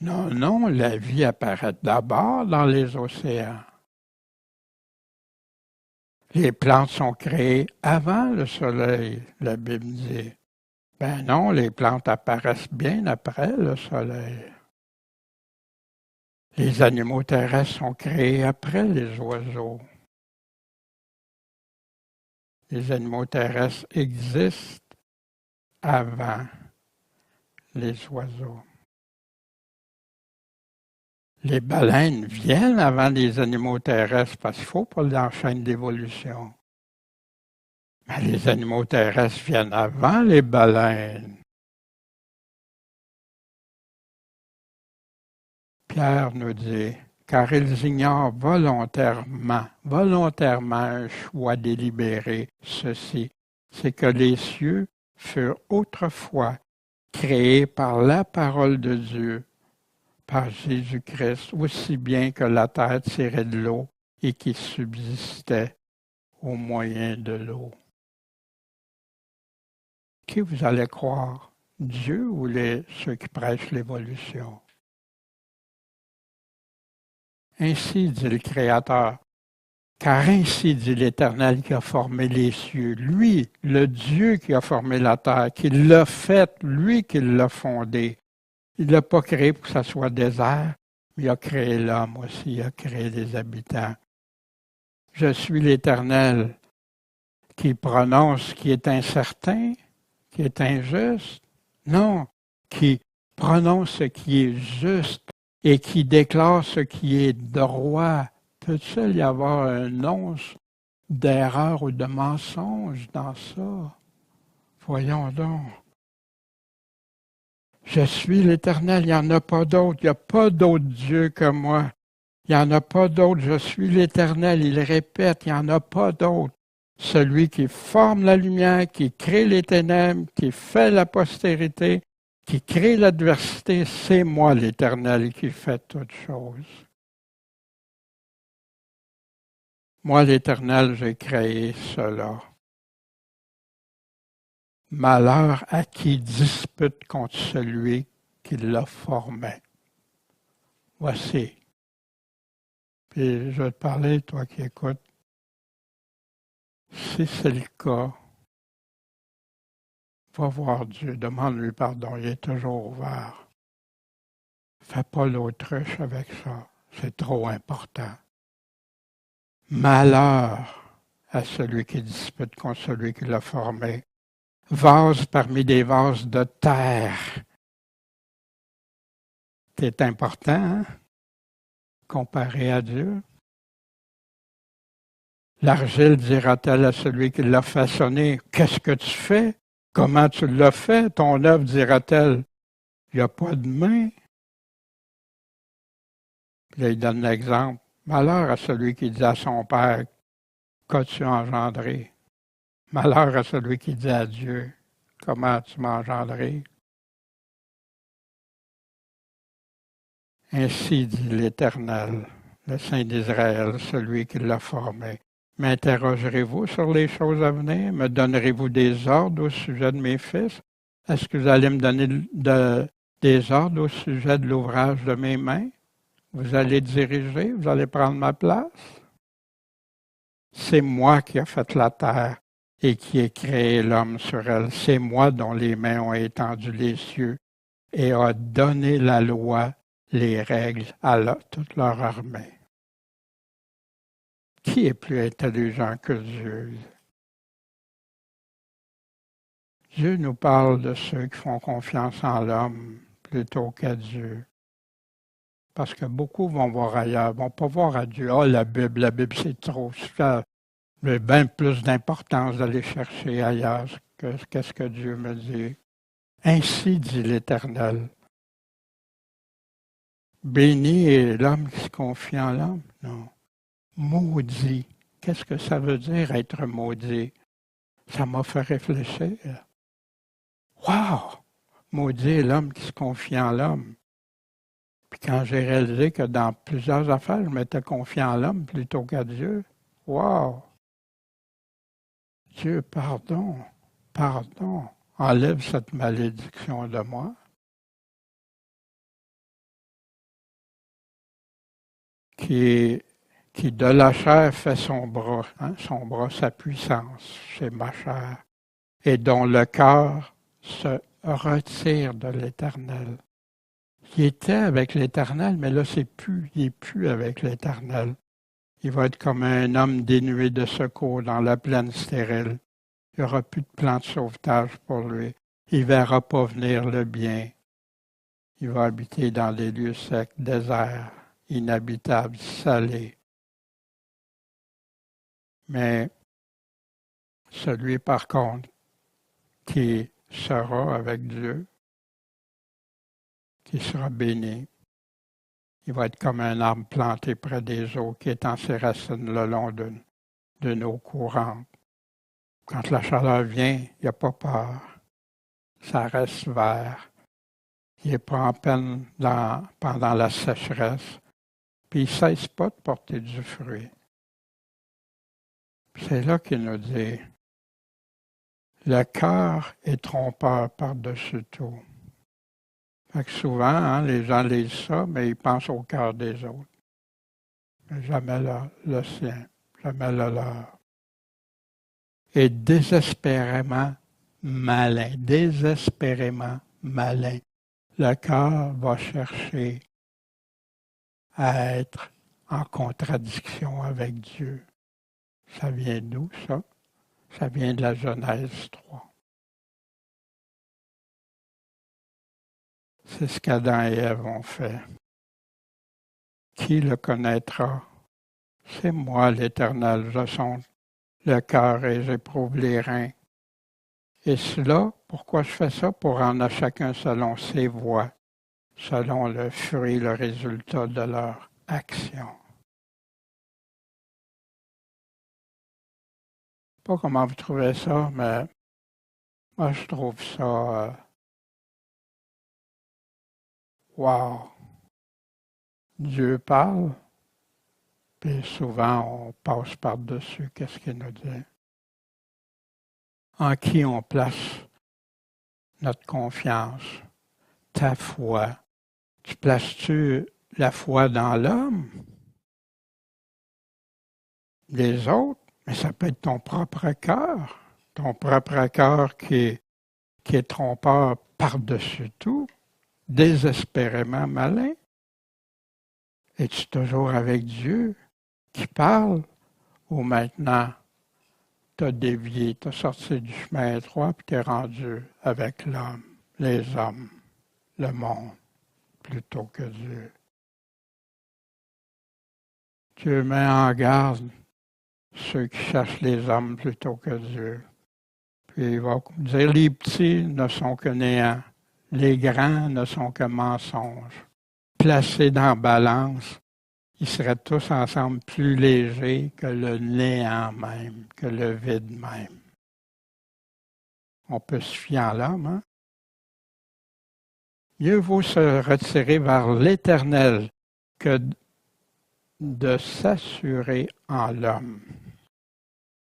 [SPEAKER 1] Non, non, la vie apparaît d'abord dans les océans. Les plantes sont créées avant le soleil, la Bible dit. Ben non, les plantes apparaissent bien après le soleil. Les animaux terrestres sont créés après les oiseaux. Les animaux terrestres existent avant les oiseaux. Les baleines viennent avant les animaux terrestres parce qu'il faut pas dans la chaîne d'évolution. Mais les animaux terrestres viennent avant les baleines. Pierre nous dit, car ils ignorent volontairement un choix délibéré, ceci, c'est que les cieux furent autrefois créés par la parole de Dieu, par Jésus-Christ, aussi bien que la terre tirée de l'eau et qui subsistait au moyen de l'eau. Qui vous allez croire, Dieu ou ceux qui prêchent l'évolution? Ainsi dit le Créateur, car ainsi dit l'Éternel qui a formé les cieux, lui, le Dieu qui a formé la terre, qui l'a faite, lui qui l'a fondée. Il ne l'a pas créé pour que ça soit désert, mais il a créé l'homme aussi, il a créé des habitants. Je suis l'Éternel qui prononce ce qui est incertain, qui est injuste. Non, qui prononce ce qui est juste et qui déclare ce qui est droit. Peut-il y avoir un once d'erreur ou de mensonge dans ça? Voyons donc. Je suis l'Éternel, il n'y en a pas d'autre, il n'y a pas d'autre Dieu que moi. Il n'y en a pas d'autre, je suis l'Éternel, il répète, il n'y en a pas d'autre. Celui qui forme la lumière, qui crée les ténèbres, qui fait la postérité, qui crée l'adversité, c'est moi l'Éternel qui fait toutes choses. Moi l'Éternel, j'ai créé cela. Malheur à qui dispute contre celui qui l'a formé. Voici. Puis je vais te parler, toi qui écoutes. Si c'est le cas, va voir Dieu, demande-lui pardon, il est toujours ouvert. Fais pas l'autruche avec ça, c'est trop important. Malheur à celui qui dispute contre celui qui l'a formé. Vase parmi des vases de terre. C'est important, hein? Comparé à Dieu. L'argile dira-t-elle à celui qui l'a façonné, qu'est-ce que tu fais? Comment tu l'as fait? Ton œuvre dira-t-elle, il n'y a pas de main. Puis là, il donne l'exemple. Malheur à celui qui dit à son père, qu'as-tu engendré? Malheur à celui qui dit à Dieu, comment tu m'as engendré? Ainsi dit l'Éternel, le Saint d'Israël, celui qui l'a formé. M'interrogerez-vous sur les choses à venir? Me donnerez-vous des ordres au sujet de mes fils? Est-ce que vous allez me donner des ordres au sujet de l'ouvrage de mes mains? Vous allez diriger? Vous allez prendre ma place? C'est moi qui ai fait la terre et qui ai créé l'homme sur elle. C'est moi dont les mains ont étendu les cieux et a donné la loi, les règles à toute leur armée. Qui est plus intelligent que Dieu? Dieu nous parle de ceux qui font confiance en l'homme plutôt qu'à Dieu. Parce que beaucoup vont voir ailleurs, vont pas voir à Dieu. Ah, la Bible c'est trop. Ça a bien plus d'importance d'aller chercher ailleurs qu'est-ce que Dieu me dit. Ainsi dit l'Éternel. Béni est l'homme qui se confie en l'homme? Non. Maudit. Qu'est-ce que ça veut dire être maudit? Ça m'a fait réfléchir. Wow! Maudit est l'homme qui se confie en l'homme. Puis quand j'ai réalisé que dans plusieurs affaires, je m'étais confié en l'homme plutôt qu'à Dieu, wow! Dieu, pardon, enlève cette malédiction de moi. Qui de la chair fait son bras, sa puissance, c'est ma chair, et dont le cœur se retire de l'Éternel. Il était avec l'Éternel, mais là, il n'est plus avec l'Éternel. Il va être comme un homme dénué de secours dans la plaine stérile. Il n'y aura plus de plan de sauvetage pour lui. Il ne verra pas venir le bien. Il va habiter dans des lieux secs, déserts, inhabitables, salés. Mais celui, par contre, qui sera avec Dieu, qui sera béni, il va être comme un arbre planté près des eaux qui étend ses racines le long d'une eau courante. Quand la chaleur vient, il n'y a pas peur. Ça reste vert. Il n'est pas en peine pendant la sécheresse. Puis il ne cesse pas de porter du fruit. C'est là qu'il nous dit, le cœur est trompeur par-dessus tout. Fait que souvent, les gens lisent ça, mais ils pensent au cœur des autres. Mais jamais le sien, jamais le leur. Et désespérément malin. Le cœur va chercher à être en contradiction avec Dieu. Ça vient d'où, ça? Ça vient de la Genèse 3. C'est ce qu'Adam et Ève ont fait. Qui le connaîtra? C'est moi, l'Éternel, je sonde le cœur et j'éprouve les reins. Et cela, pourquoi je fais ça? Pour rendre à chacun selon ses voies, selon le fruit, le résultat de leur action. Pas comment vous trouvez ça, mais moi je trouve ça wow. Dieu parle, puis souvent on passe par-dessus qu'est-ce qu'il nous dit. En qui on place notre confiance, ta foi. Tu places-tu la foi dans l'homme? Les autres? Mais ça peut être ton propre cœur qui est trompeur par-dessus tout, désespérément malin. Es-tu toujours avec Dieu qui parle ou maintenant t'as dévié, t'as sorti du chemin étroit puis t'es rendu avec l'homme, les hommes, le monde, plutôt que Dieu? Dieu met en garde ceux qui cherchent les hommes plutôt que Dieu. Puis il va dire, les petits ne sont que néant, les grands ne sont que mensonges. Placés dans la balance, ils seraient tous ensemble plus légers que le néant même, que le vide même. On peut se fier en l'homme, hein? Mieux vaut se retirer vers l'Éternel que de s'assurer en l'homme.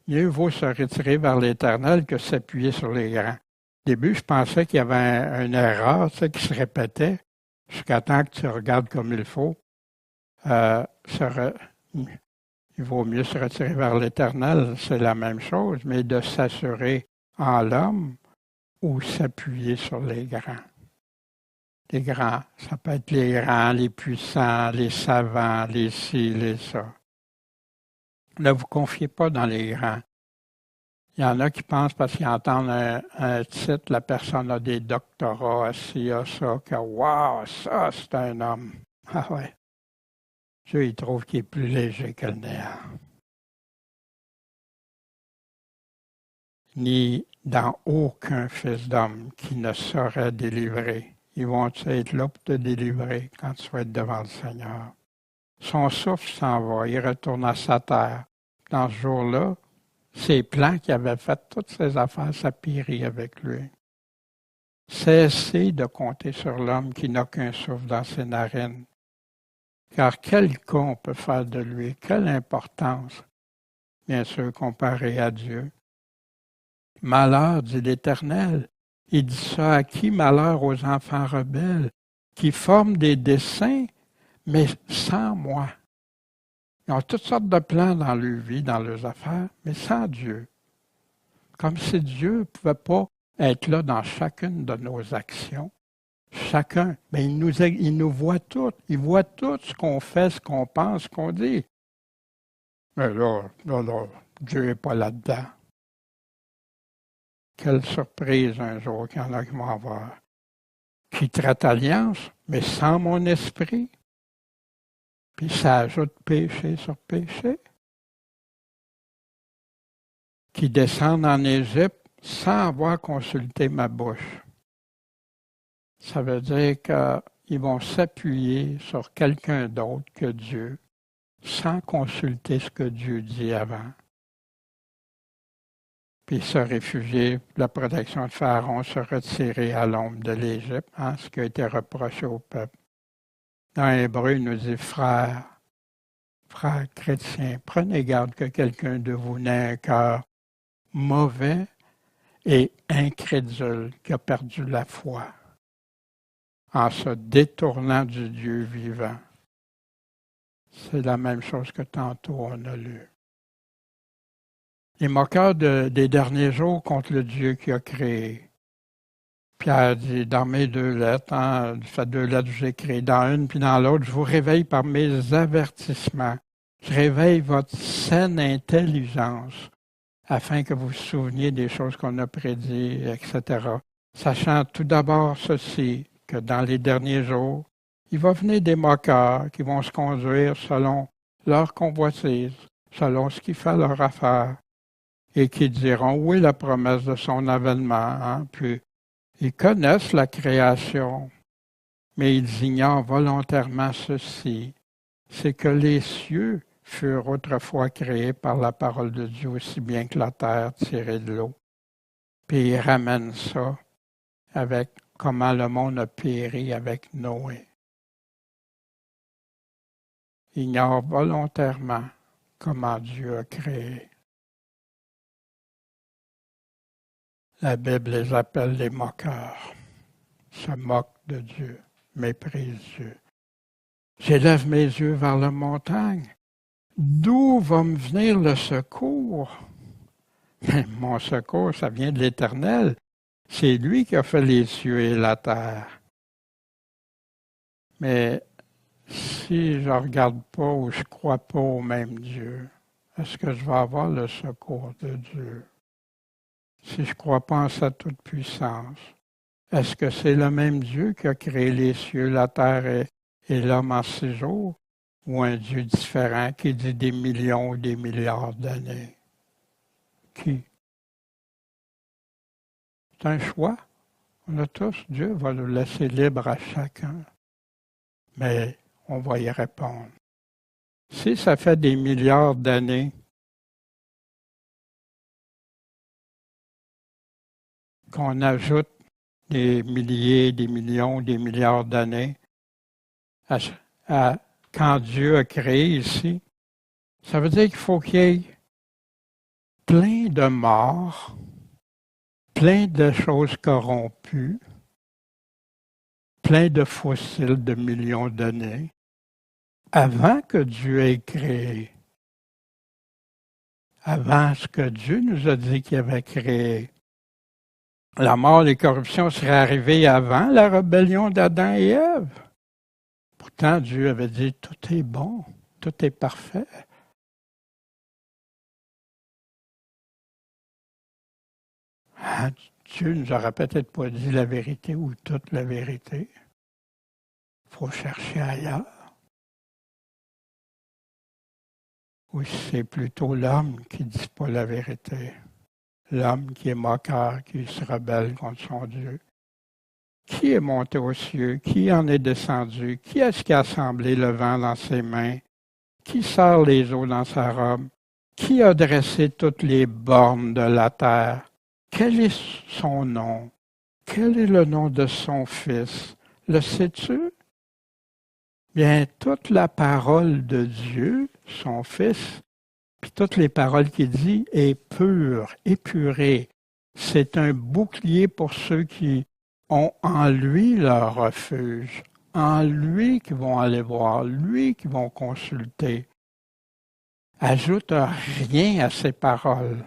[SPEAKER 1] Mieux vaut se retirer vers l'Éternel que s'appuyer sur les grands. Au début, je pensais qu'il y avait une erreur qui se répétait jusqu'à temps que tu regardes comme il faut. Il vaut mieux se retirer vers l'Éternel, c'est la même chose, mais de s'assurer en l'homme ou s'appuyer sur les grands. Les grands, ça peut être les grands, les puissants, les savants, les ci, les ça. Ne vous confiez pas dans les grands. Il y en a qui pensent parce qu'ils entendent un titre, la personne a des doctorats, ci, a ça, que waouh, ça c'est un homme. Ah ouais. Dieu, il trouve qu'il est plus léger que le néant. Ni dans aucun fils d'homme qui ne saurait délivrer. Ils vont être là pour te délivrer quand tu vas être devant le Seigneur. Son souffle s'en va, il retourne à sa terre. Dans ce jour-là, ses plans qui avaient fait toutes ses affaires, ça périt avec lui. Cessez de compter sur l'homme qui n'a qu'un souffle dans ses narines. Car quel con peut faire de lui, quelle importance, bien sûr, comparé à Dieu. Malheur, dit l'Éternel. Il dit ça à qui? Malheur aux enfants rebelles, qui forment des desseins, mais sans moi. Ils ont toutes sortes de plans dans leur vie, dans leurs affaires, mais sans Dieu. Comme si Dieu ne pouvait pas être là dans chacune de nos actions. Chacun, mais il nous voit tout. Il voit tout ce qu'on fait, ce qu'on pense, ce qu'on dit. Mais là, Dieu n'est pas là-dedans. Quelle surprise un jour qu'il y en a qui vont avoir. Qui traite alliance, mais sans mon esprit. Puis ça ajoute péché sur péché. Qui descendent en Égypte sans avoir consulté ma bouche. Ça veut dire qu'ils vont s'appuyer sur quelqu'un d'autre que Dieu, sans consulter ce que Dieu dit avant. Puis se réfugier, la protection de Pharaon, se retirer à l'ombre de l'Égypte, ce qui a été reproché au peuple. Dans l'hébreu, il nous dit, frères chrétiens, prenez garde que quelqu'un de vous n'ait un cœur mauvais et incrédule, qui a perdu la foi, en se détournant du Dieu vivant. C'est la même chose que tantôt on a lu. Les moqueurs des derniers jours contre le Dieu qui a créé. Pierre dit, dans mes 2 lettres, fait 2 lettres que j'ai créées, dans une puis dans l'autre, je vous réveille par mes avertissements. Je réveille votre saine intelligence, afin que vous vous souveniez des choses qu'on a prédites, etc. Sachant tout d'abord ceci, que dans les derniers jours, il va venir des moqueurs qui vont se conduire selon leur convoitise, selon ce qui fait leur affaire, et qui diront où est la promesse de son avènement. Puis ils connaissent la création, mais ils ignorent volontairement ceci, c'est que les cieux furent autrefois créés par la parole de Dieu aussi bien que la terre tirée de l'eau. Puis ils ramènent ça avec comment le monde a péri avec Noé. Ils ignorent volontairement comment Dieu a créé. La Bible les appelle les moqueurs, se moquent de Dieu, méprisent Dieu. J'élève mes yeux vers la montagne. D'où va me venir le secours? Mon secours, ça vient de l'Éternel. C'est lui qui a fait les cieux et la terre. Mais si je ne regarde pas ou je ne crois pas au même Dieu, est-ce que je vais avoir le secours de Dieu? Si je ne crois pas en sa toute-puissance, est-ce que c'est le même Dieu qui a créé les cieux, la terre et l'homme en 6 jours? Ou un Dieu différent qui dit des millions ou des milliards d'années? Qui? C'est un choix. On a tous, Dieu va le laisser libre à chacun. Mais on va y répondre. Si ça fait des milliards d'années qu'on ajoute des milliers, des millions, des milliards d'années à quand Dieu a créé ici, ça veut dire qu'il faut qu'il y ait plein de morts, plein de choses corrompues, plein de fossiles de millions d'années, avant que Dieu ait créé, avant ce que Dieu nous a dit qu'il avait créé. La mort et les corruptions seraient arrivées avant la rébellion d'Adam et Ève. Pourtant, Dieu avait dit, tout est bon, tout est parfait. Hein, Dieu nous aurait peut-être pas dit la vérité ou toute la vérité. Il faut chercher ailleurs. Ou c'est plutôt l'homme qui ne dit pas la vérité. L'homme qui est moqueur, qui se rebelle contre son Dieu. Qui est monté aux cieux? Qui en est descendu? Qui est-ce qui a assemblé le vent dans ses mains? Qui serre les eaux dans sa robe? Qui a dressé toutes les bornes de la terre? Quel est son nom? Quel est le nom de son fils? Le sais-tu? Bien, toute la parole de Dieu, son fils, puis toutes les paroles qu'il dit est pure, épurée. C'est un bouclier pour ceux qui ont en lui leur refuge, en lui qui vont aller voir, lui qui vont consulter. Ajoute rien à ces paroles,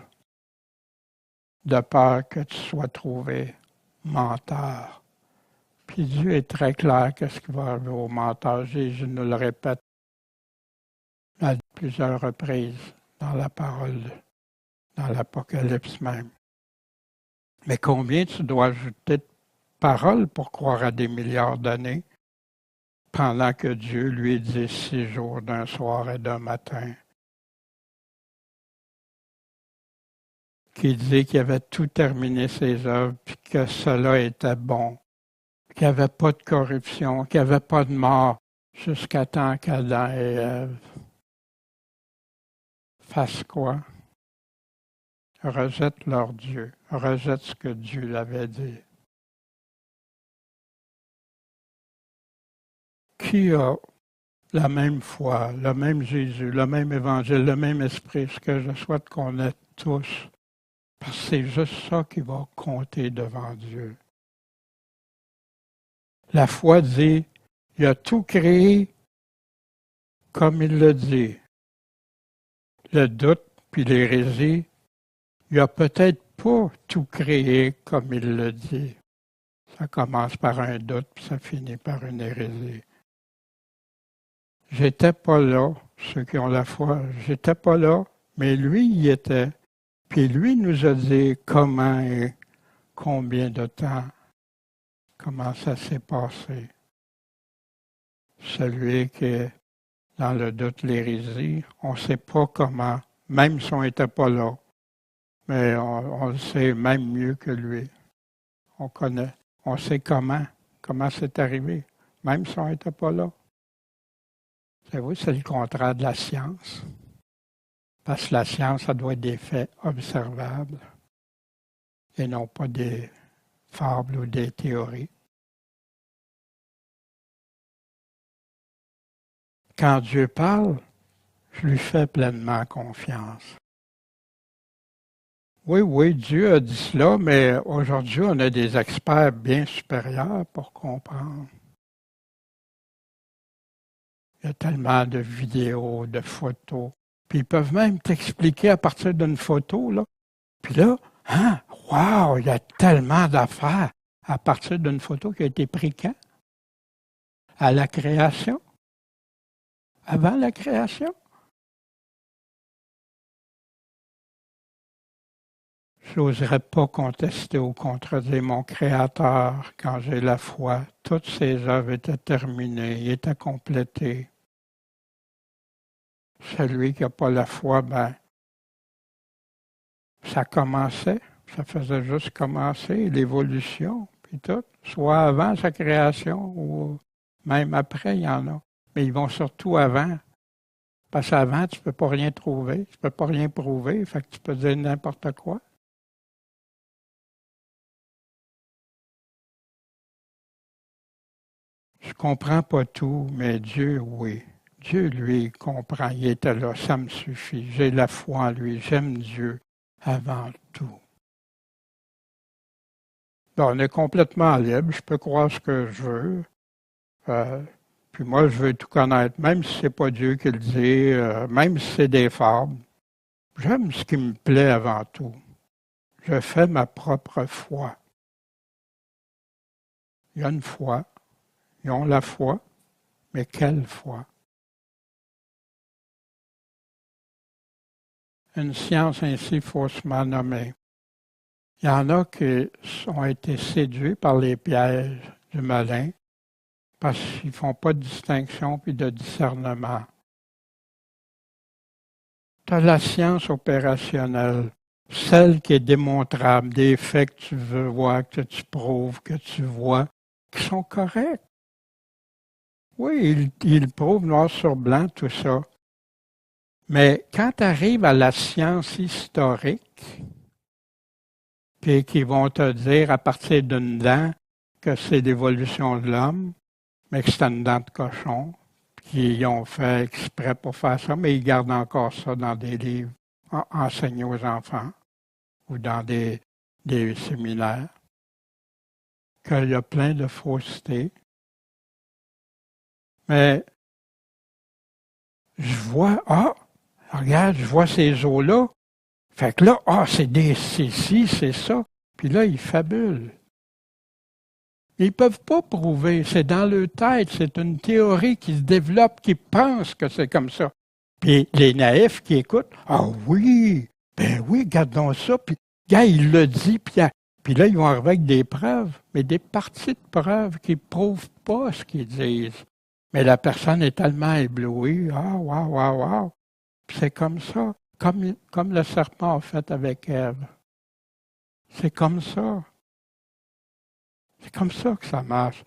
[SPEAKER 1] de peur que tu sois trouvé menteur. Puis Dieu est très clair qu'est-ce qui va arriver aux menteurs. Jésus nous le répète à plusieurs reprises dans la parole, dans l'Apocalypse même. Mais combien tu dois ajouter de paroles pour croire à des milliards d'années, pendant que Dieu lui dit 6 jours d'un soir et d'un matin, qui dit qu'il avait tout terminé ses œuvres, puis que cela était bon, qu'il n'y avait pas de corruption, qu'il n'y avait pas de mort, jusqu'à temps qu'Adam et Ève fassent quoi? Rejettent leur Dieu, rejettent ce que Dieu l'avait dit. Qui a la même foi, le même Jésus, le même évangile, le même esprit, ce que je souhaite qu'on ait tous, parce que c'est juste ça qui va compter devant Dieu. La foi dit, il a tout créé comme il le dit. Le doute puis l'hérésie, il a peut-être pas tout créé comme il le dit. Ça commence par un doute puis ça finit par une hérésie. J'étais pas là, ceux qui ont la foi, j'étais pas là, mais lui y était. Puis lui nous a dit comment et combien de temps, comment ça s'est passé. Celui qui est dans le doute, l'hérésie, on ne sait pas comment, même si on n'était pas là, mais on le sait même mieux que lui. On connaît, on sait comment c'est arrivé, même si on n'était pas là. Savez-vous, c'est le contraire de la science. Parce que la science, ça doit être des faits observables et non pas des fables ou des théories. Quand Dieu parle, je lui fais pleinement confiance. Oui, Dieu a dit cela, mais aujourd'hui, on a des experts bien supérieurs pour comprendre. Il y a tellement de vidéos, de photos. Puis ils peuvent même t'expliquer à partir d'une photo, là. Puis là, wow, il y a tellement d'affaires à partir d'une photo qui a été prise quand? À la création? Avant la création? Je n'oserais pas contester ou contredire mon Créateur quand j'ai la foi. Toutes ses œuvres étaient terminées, étaient complétées. Celui qui n'a pas la foi, ça commençait, ça faisait juste commencer, l'évolution, puis tout. Soit avant sa création ou même après, il y en a. Mais ils vont surtout avant. Parce qu'avant, tu ne peux pas rien trouver, tu ne peux pas rien prouver, fait que tu peux dire n'importe quoi. Je comprends pas tout, mais Dieu, oui. Dieu, lui, comprend. Il était là, ça me suffit. J'ai la foi en lui. J'aime Dieu avant tout. Donc, on est complètement libre. Je peux croire ce que je veux. Puis moi, je veux tout connaître, même si c'est pas Dieu qui le dit, même si c'est des fables. J'aime ce qui me plaît avant tout. Je fais ma propre foi. Il y a une foi. Ils ont la foi, mais quelle foi? Une science ainsi faussement nommée. Il y en a qui ont été séduits par les pièges du malin parce qu'ils ne font pas de distinction puis de discernement. Tu as la science opérationnelle, celle qui est démontrable, des faits que tu veux voir, que tu prouves, que tu vois, qui sont corrects. Oui, il prouve noir sur blanc tout ça. Mais quand tu arrives à la science historique, puis qui vont te dire à partir d'une dent que c'est l'évolution de l'homme, mais que c'est une dent de cochon, qu'ils ont fait exprès pour faire ça, mais ils gardent encore ça dans des livres enseignés aux enfants ou dans des séminaires, qu'il y a plein de faussetés. Mais je vois, regarde, je vois ces eaux-là. Fait que là, c'est ci, c'est ça. Puis là, ils fabulent. Ils ne peuvent pas prouver. C'est dans leur tête. C'est une théorie qui se développe, qui pense que c'est comme ça. Puis les naïfs qui écoutent, oui, ben oui, gardons ça. Puis, gars, il le dit, puis là, ils vont arriver avec des preuves, mais des parties de preuves qui ne prouvent pas ce qu'ils disent. Mais la personne est tellement éblouie. Wow. Puis c'est comme ça. Comme le serpent a fait avec Ève. C'est comme ça. C'est comme ça que ça marche.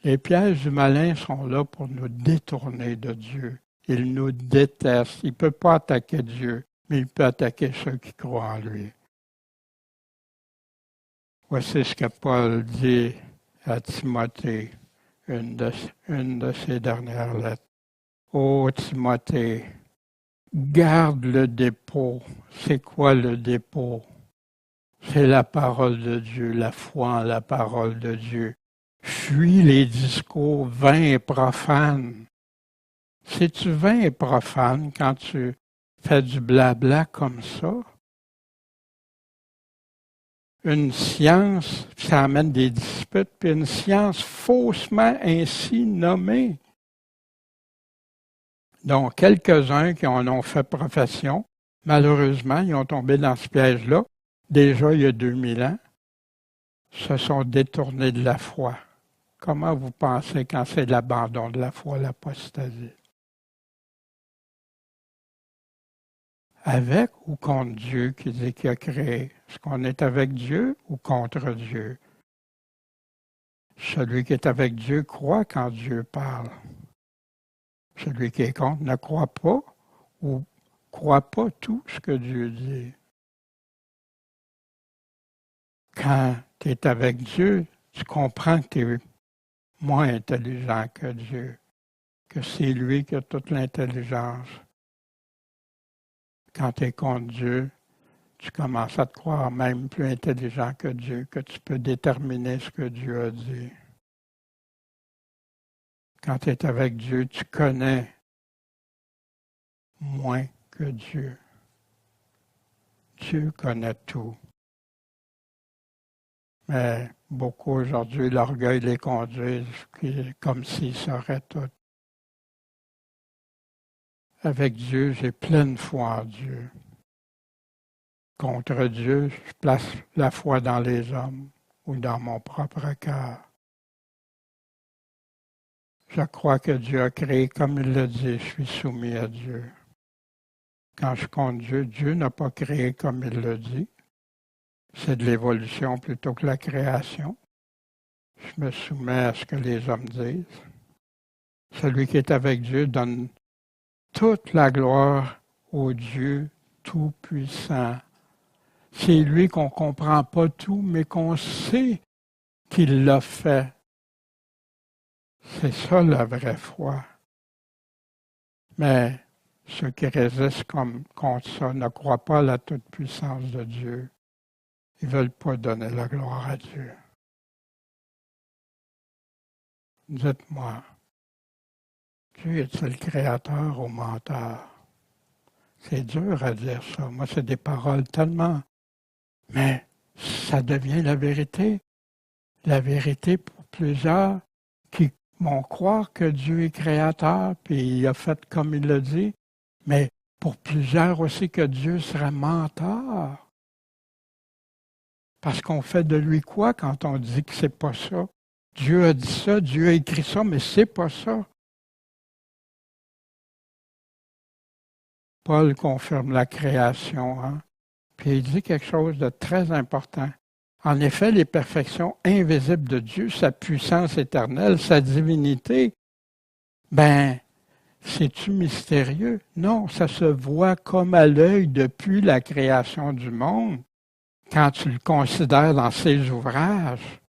[SPEAKER 1] Les pièges du malin sont là pour nous détourner de Dieu. Il nous déteste. Il ne peut pas attaquer Dieu, mais il peut attaquer ceux qui croient en lui. Voici ce que Paul dit à Timothée, une de ses dernières lettres. Ô Timothée, garde le dépôt. C'est quoi le dépôt? C'est la parole de Dieu, la foi en la parole de Dieu. Fuis les discours vains et profanes. C'est-tu vain et profane quand tu fais du blabla comme ça? Une science, ça amène des disputes, puis une science faussement ainsi nommée. Donc, quelques-uns qui en ont fait profession, malheureusement, ils ont tombé dans ce piège-là, déjà il y a 2000 ans, se sont détournés de la foi. Comment vous pensez quand c'est l'abandon de la foi, l'apostasie? Avec ou contre Dieu qui dit qu'il a créé? Est-ce qu'on est avec Dieu ou contre Dieu? Celui qui est avec Dieu croit quand Dieu parle. Celui qui est contre ne croit pas ou croit pas tout ce que Dieu dit. Quand tu es avec Dieu, tu comprends que tu es moins intelligent que Dieu, que c'est lui qui a toute l'intelligence. Quand tu es contre Dieu, tu commences à te croire même plus intelligent que Dieu, que tu peux déterminer ce que Dieu a dit. Quand tu es avec Dieu, tu connais moins que Dieu. Dieu connaît tout. Mais beaucoup aujourd'hui, l'orgueil les conduit comme s'ils sauraient tout. Avec Dieu, j'ai pleine foi en Dieu. Contre Dieu, je place la foi dans les hommes ou dans mon propre cœur. Je crois que Dieu a créé comme il le dit, je suis soumis à Dieu. Quand je compte Dieu, Dieu n'a pas créé comme il le dit. C'est de l'évolution plutôt que la création. Je me soumets à ce que les hommes disent. Celui qui est avec Dieu donne toute la gloire au Dieu Tout-Puissant. C'est lui qu'on ne comprend pas tout, mais qu'on sait qu'il l'a fait. C'est ça la vraie foi. Mais ceux qui résistent contre ça ne croient pas à la toute-puissance de Dieu. Ils ne veulent pas donner la gloire à Dieu. Dites-moi, Dieu est-il créateur ou menteur? C'est dur à dire ça. Moi, c'est des paroles tellement... Mais ça devient la vérité. La vérité pour plusieurs qui vont croire que Dieu est créateur, puis il a fait comme il l'a dit, mais pour plusieurs aussi que Dieu serait menteur. Parce qu'on fait de lui quoi quand on dit que c'est pas ça? Dieu a dit ça, Dieu a écrit ça, mais c'est pas ça. Paul confirme la création, hein? Puis il dit quelque chose de très important. En effet, les perfections invisibles de Dieu, sa puissance éternelle, sa divinité, c'est-tu mystérieux? Non, ça se voit comme à l'œil depuis la création du monde, quand tu le considères dans ses ouvrages.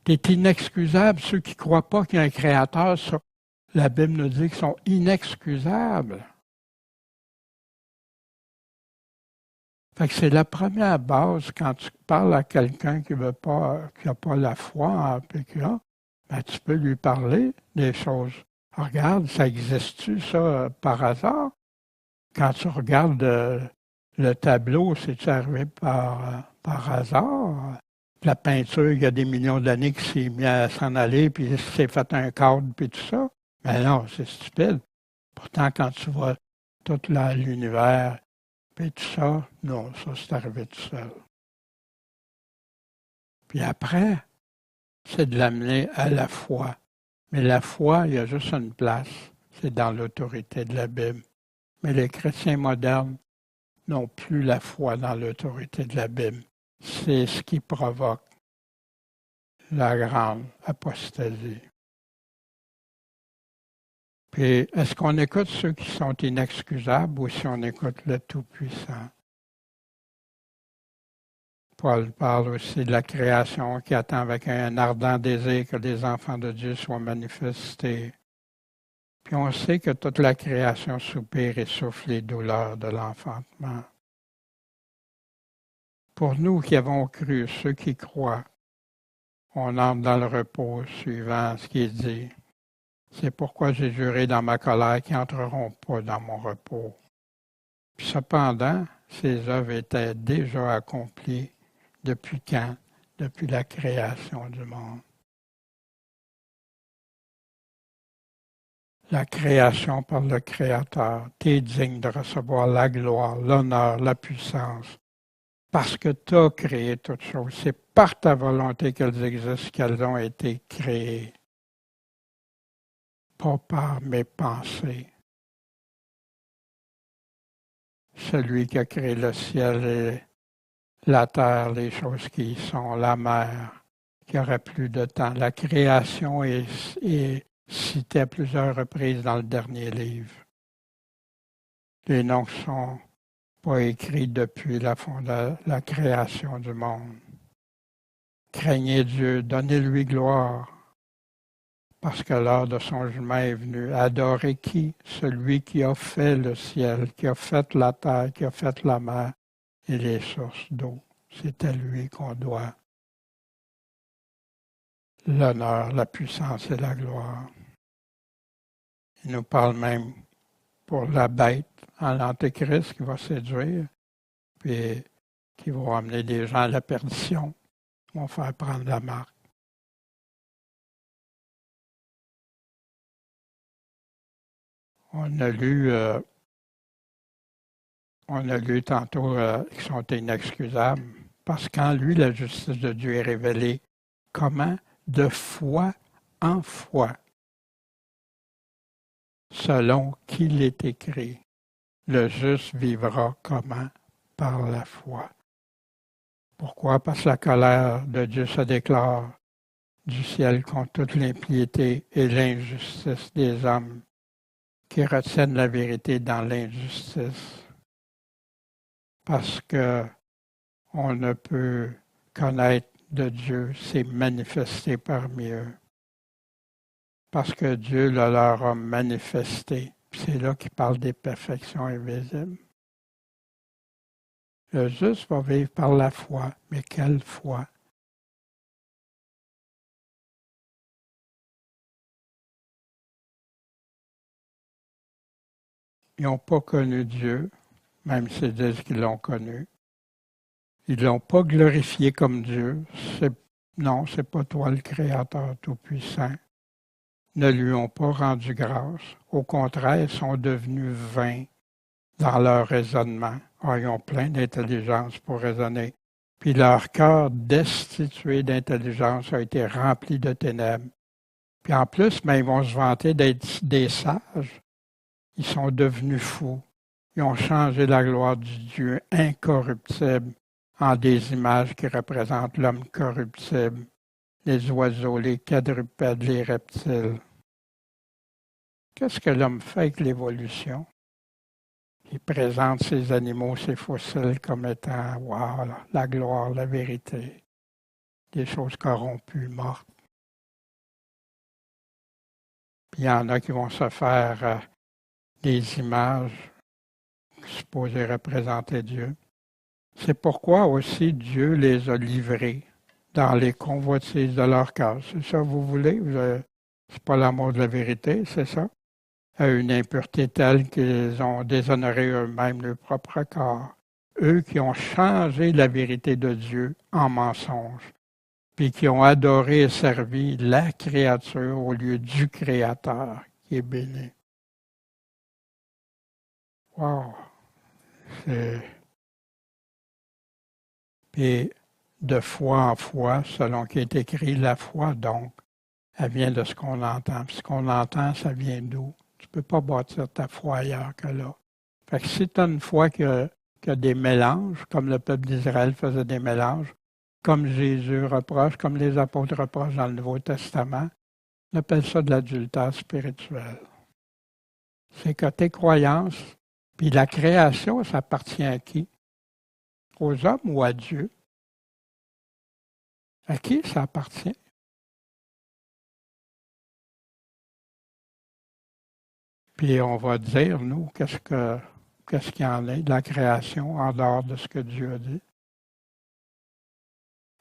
[SPEAKER 1] C'est inexcusable. Ceux qui ne croient pas qu'il y a un créateur, la Bible nous dit qu'ils sont inexcusables. Fait que c'est la première base quand tu parles à quelqu'un qui n'a pas la foi en PQA, tu peux lui parler des choses. Regarde, ça existe-tu, ça, par hasard? Quand tu regardes le tableau, c'est-tu arrivé par hasard? La peinture, il y a des millions d'années qui s'est mis à s'en aller, puis s'est fait un cadre, puis tout ça. Mais non, c'est stupide. Pourtant, quand tu vois tout l'univers, puis tout ça, non, ça c'est arrivé tout seul. Puis après, c'est de l'amener à la foi. Mais la foi, il y a juste une place, c'est dans l'autorité de la Bible. Mais les chrétiens modernes n'ont plus la foi dans l'autorité de la Bible. C'est ce qui provoque la grande apostasie. Puis, est-ce qu'on écoute ceux qui sont inexcusables ou si on écoute le Tout-Puissant? Paul parle aussi de la création qui attend avec un ardent désir que les enfants de Dieu soient manifestés. Puis on sait que toute la création soupire et souffle les douleurs de l'enfantement. Pour nous qui avons cru, ceux qui croient, on entre dans le repos suivant ce qui est dit. C'est pourquoi j'ai juré dans ma colère qu'ils n'entreront pas dans mon repos. Puis cependant, ces œuvres étaient déjà accomplies. Depuis quand? Depuis la création du monde. La création par le Créateur. Tu es digne de recevoir la gloire, l'honneur, la puissance. Parce que tu as créé toutes choses. C'est par ta volonté qu'elles existent, qu'elles ont été créées. Pas par mes pensées. Celui qui a créé le ciel et la terre, les choses qui y sont, la mer, qui aurait plus de temps. La création est citée à plusieurs reprises dans le dernier livre. Les noms ne sont pas écrits depuis la création du monde. Craignez Dieu, donnez-lui gloire, parce que l'heure de son jugement est venue. Adorez qui? Celui qui a fait le ciel, qui a fait la terre, qui a fait la mer et les sources d'eau. C'est à lui qu'on doit l'honneur, la puissance et la gloire. Il nous parle même pour la bête en l'Antéchrist qui va séduire, puis qui va amener des gens à la perdition, qui vont faire prendre la marque. On a lu tantôt qu'ils sont inexcusables, parce qu'en lui, la justice de Dieu est révélée. Comment? De foi en foi. Selon qu'il est écrit, le juste vivra comment? Par la foi. Pourquoi? Parce que la colère de Dieu se déclare du ciel contre toute l'impiété et l'injustice des hommes qui retiennent la vérité dans l'injustice. Parce que on ne peut connaître de Dieu, c'est manifesté parmi eux. Parce que Dieu le leur a manifesté. Puis c'est là qu'il parle des perfections invisibles. Le juste va vivre par la foi. Mais quelle foi? Ils n'ont pas connu Dieu, même s'ils disent qu'ils l'ont connu. Ils ne l'ont pas glorifié comme Dieu. Non, ce n'est pas toi le Créateur Tout-Puissant. Ne lui ont pas rendu grâce. Au contraire, ils sont devenus vains dans leur raisonnement. Ils ont plein d'intelligence pour raisonner. Puis leur cœur destitué d'intelligence a été rempli de ténèbres. Puis en plus, ils vont se vanter d'être des sages. Ils sont devenus fous. Ils ont changé la gloire du Dieu incorruptible en des images qui représentent l'homme corruptible, les oiseaux, les quadrupèdes, les reptiles. Qu'est-ce que l'homme fait avec l'évolution? Il présente ces animaux, ces fossiles comme étant wow, la gloire, la vérité, des choses corrompues, mortes. Puis il y en a qui vont se faire des images supposées représenter Dieu. C'est pourquoi aussi Dieu les a livrés dans les convoitises de leur cœur. C'est ça que vous voulez? C'est pas l'amour de la vérité, c'est ça? À une impureté telle qu'ils ont déshonoré eux-mêmes leur propre corps. Eux qui ont changé la vérité de Dieu en mensonge, puis qui ont adoré et servi la créature au lieu du Créateur qui est béni. Wow! Puis de foi en foi, selon qui est écrit, la foi donc, elle vient de ce qu'on entend. Puis ce qu'on entend, ça vient d'où? Tu ne peux pas bâtir ta foi ailleurs que là. Fait que si tu as une foi qui a des mélanges, comme le peuple d'Israël faisait des mélanges, comme Jésus reproche, comme les apôtres reprochent dans le Nouveau Testament, on appelle ça de l'adultère spirituel. C'est que tes croyances, puis la création, ça appartient à qui? Aux hommes ou à Dieu? À qui ça appartient? Puis on va dire, nous, qu'est-ce qu'il y en est de la création en dehors de ce que Dieu a dit?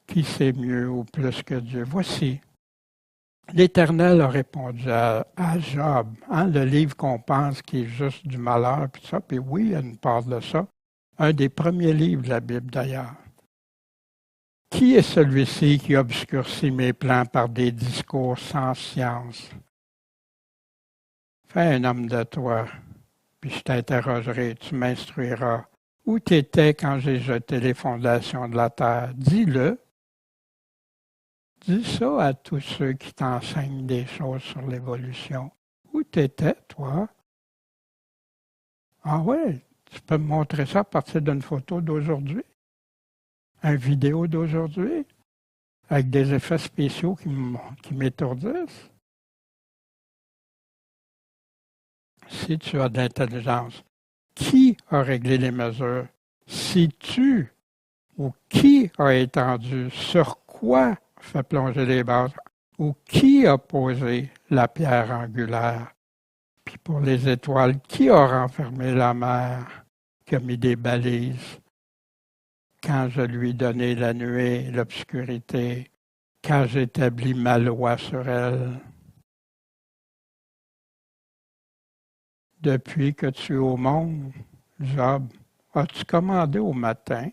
[SPEAKER 1] Qui sait mieux ou plus que Dieu? Voici. L'Éternel a répondu à Job, le livre qu'on pense qui est juste du malheur, puis ça, puis oui, il y a une part de ça. Un des premiers livres de la Bible d'ailleurs. Qui est celui-ci qui obscurcit mes plans par des discours sans science? Fais un homme de toi, puis je t'interrogerai, tu m'instruiras. Où t'étais quand j'ai jeté les fondations de la terre? Dis-le. Dis ça à tous ceux qui t'enseignent des choses sur l'évolution. Où t'étais, toi? Ah ouais, tu peux me montrer ça à partir d'une photo d'aujourd'hui? Une vidéo d'aujourd'hui? Avec des effets spéciaux qui m'étourdissent? Si tu as de l'intelligence, qui a réglé les mesures? Si tu ou qui a étendu? Sur quoi fait plonger les bases? Ou qui a posé la pierre angulaire? Puis pour les étoiles, qui a renfermé la mer, qui a mis des balises? Quand je lui donnai la nuée, l'obscurité, quand j'établis ma loi sur elle. Depuis que tu es au monde, Job, as-tu commandé au matin?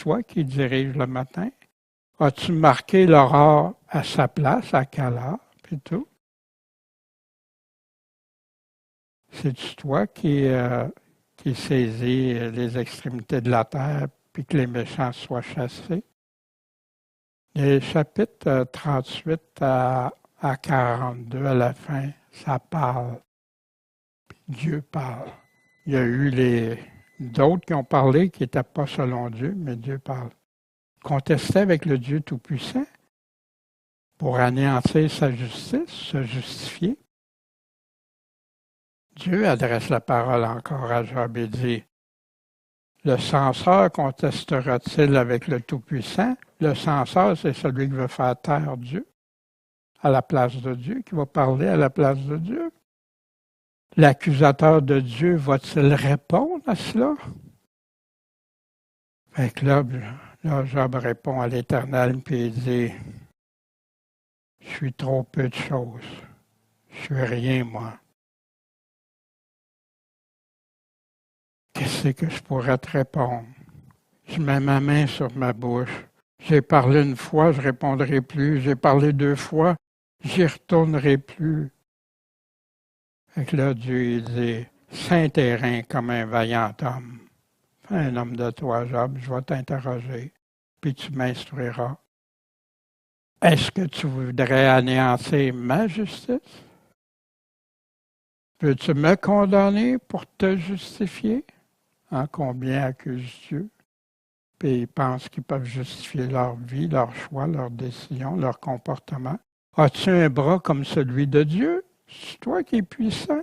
[SPEAKER 1] Toi qui dirige le matin? As-tu marqué l'aurore à sa place, à quelle heure, puis tout? C'est-tu toi qui saisis les extrémités de la terre, puis que les méchants soient chassés? Les chapitres 38 à 42 à la fin, ça parle. Dieu parle. Il y a eu d'autres qui ont parlé qui n'étaient pas selon Dieu, mais Dieu parle. Contester avec le Dieu Tout-Puissant pour anéantir sa justice, se justifier. Dieu adresse la parole encore à Job et dit, le censeur contestera-t-il avec le Tout-Puissant? Le censeur, c'est celui qui veut faire taire Dieu à la place de Dieu, qui va parler à la place de Dieu. L'accusateur de Dieu va-t-il répondre à cela? Fait que là, Job répond à l'Éternel, puis il dit, je suis trop peu de choses. Je suis rien, moi. Qu'est-ce que je pourrais te répondre? Je mets ma main sur ma bouche. J'ai parlé une fois, je répondrai plus. J'ai parlé 2 fois, j'y retournerai plus. Fait que là, Dieu il dit, Saint terrain comme un vaillant homme. Fais un homme de toi, Job, je vais t'interroger, puis tu m'instruiras. Est-ce que tu voudrais anéantir ma justice? Veux-tu me condamner pour te justifier? En combien accusent Dieu? Puis ils pensent qu'ils peuvent justifier leur vie, leur choix, leurs décisions, leur comportement. As-tu un bras comme celui de Dieu? C'est toi qui es puissant.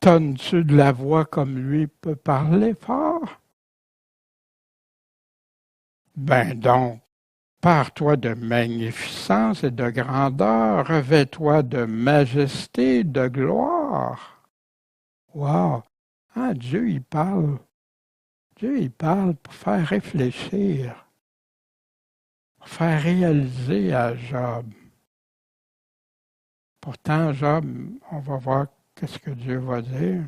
[SPEAKER 1] Tonnes-tu de la voix comme lui peut parler fort? Ben donc, pars-toi de magnificence et de grandeur, revêt-toi de majesté, de gloire. Wow! Ah, Dieu, il parle. Dieu, il parle pour faire réfléchir, pour faire réaliser à Job. Pourtant, Job, on va voir qu'est-ce que Dieu va dire.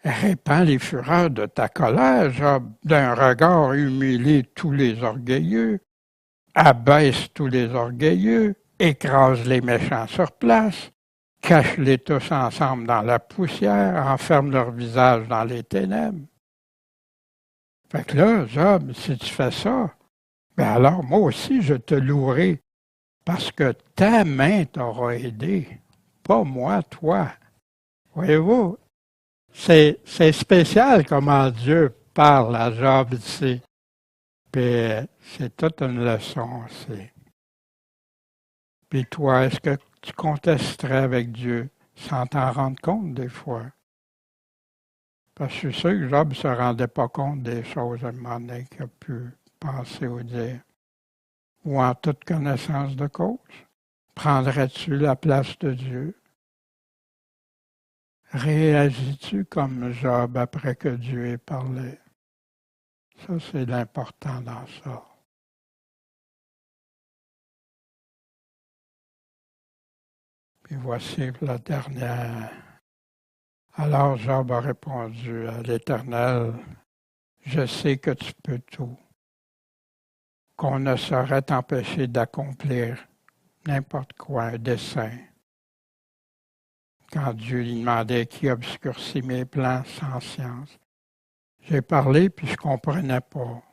[SPEAKER 1] Répands les fureurs de ta colère, Job, d'un regard humilie tous les orgueilleux, abaisse tous les orgueilleux, écrase les méchants sur place, cache-les tous ensemble dans la poussière, enferme leur visage dans les ténèbres. Fait que là, Job, si tu fais ça, ben alors moi aussi je te louerai, parce que ta main t'aura aidé, pas moi, toi. Voyez-vous, c'est spécial comment Dieu parle à Job ici. Puis c'est toute une leçon aussi. Puis toi, est-ce que tu contesterais avec Dieu sans t'en rendre compte des fois? Parce que je suis sûr que Job ne se rendait pas compte des choses à un moment donné qu'il a pu penser ou dire. Ou en toute connaissance de cause. Prendrais-tu la place de Dieu? Réagis-tu comme Job après que Dieu ait parlé? Ça, c'est l'important dans ça. Puis voici la dernière. Alors Job a répondu à l'Éternel, je sais que tu peux tout, qu'on ne saurait t'empêcher d'accomplir n'importe quoi, un dessein. Quand Dieu lui demandait qui obscurcit mes plans sans science, j'ai parlé puis je comprenais pas.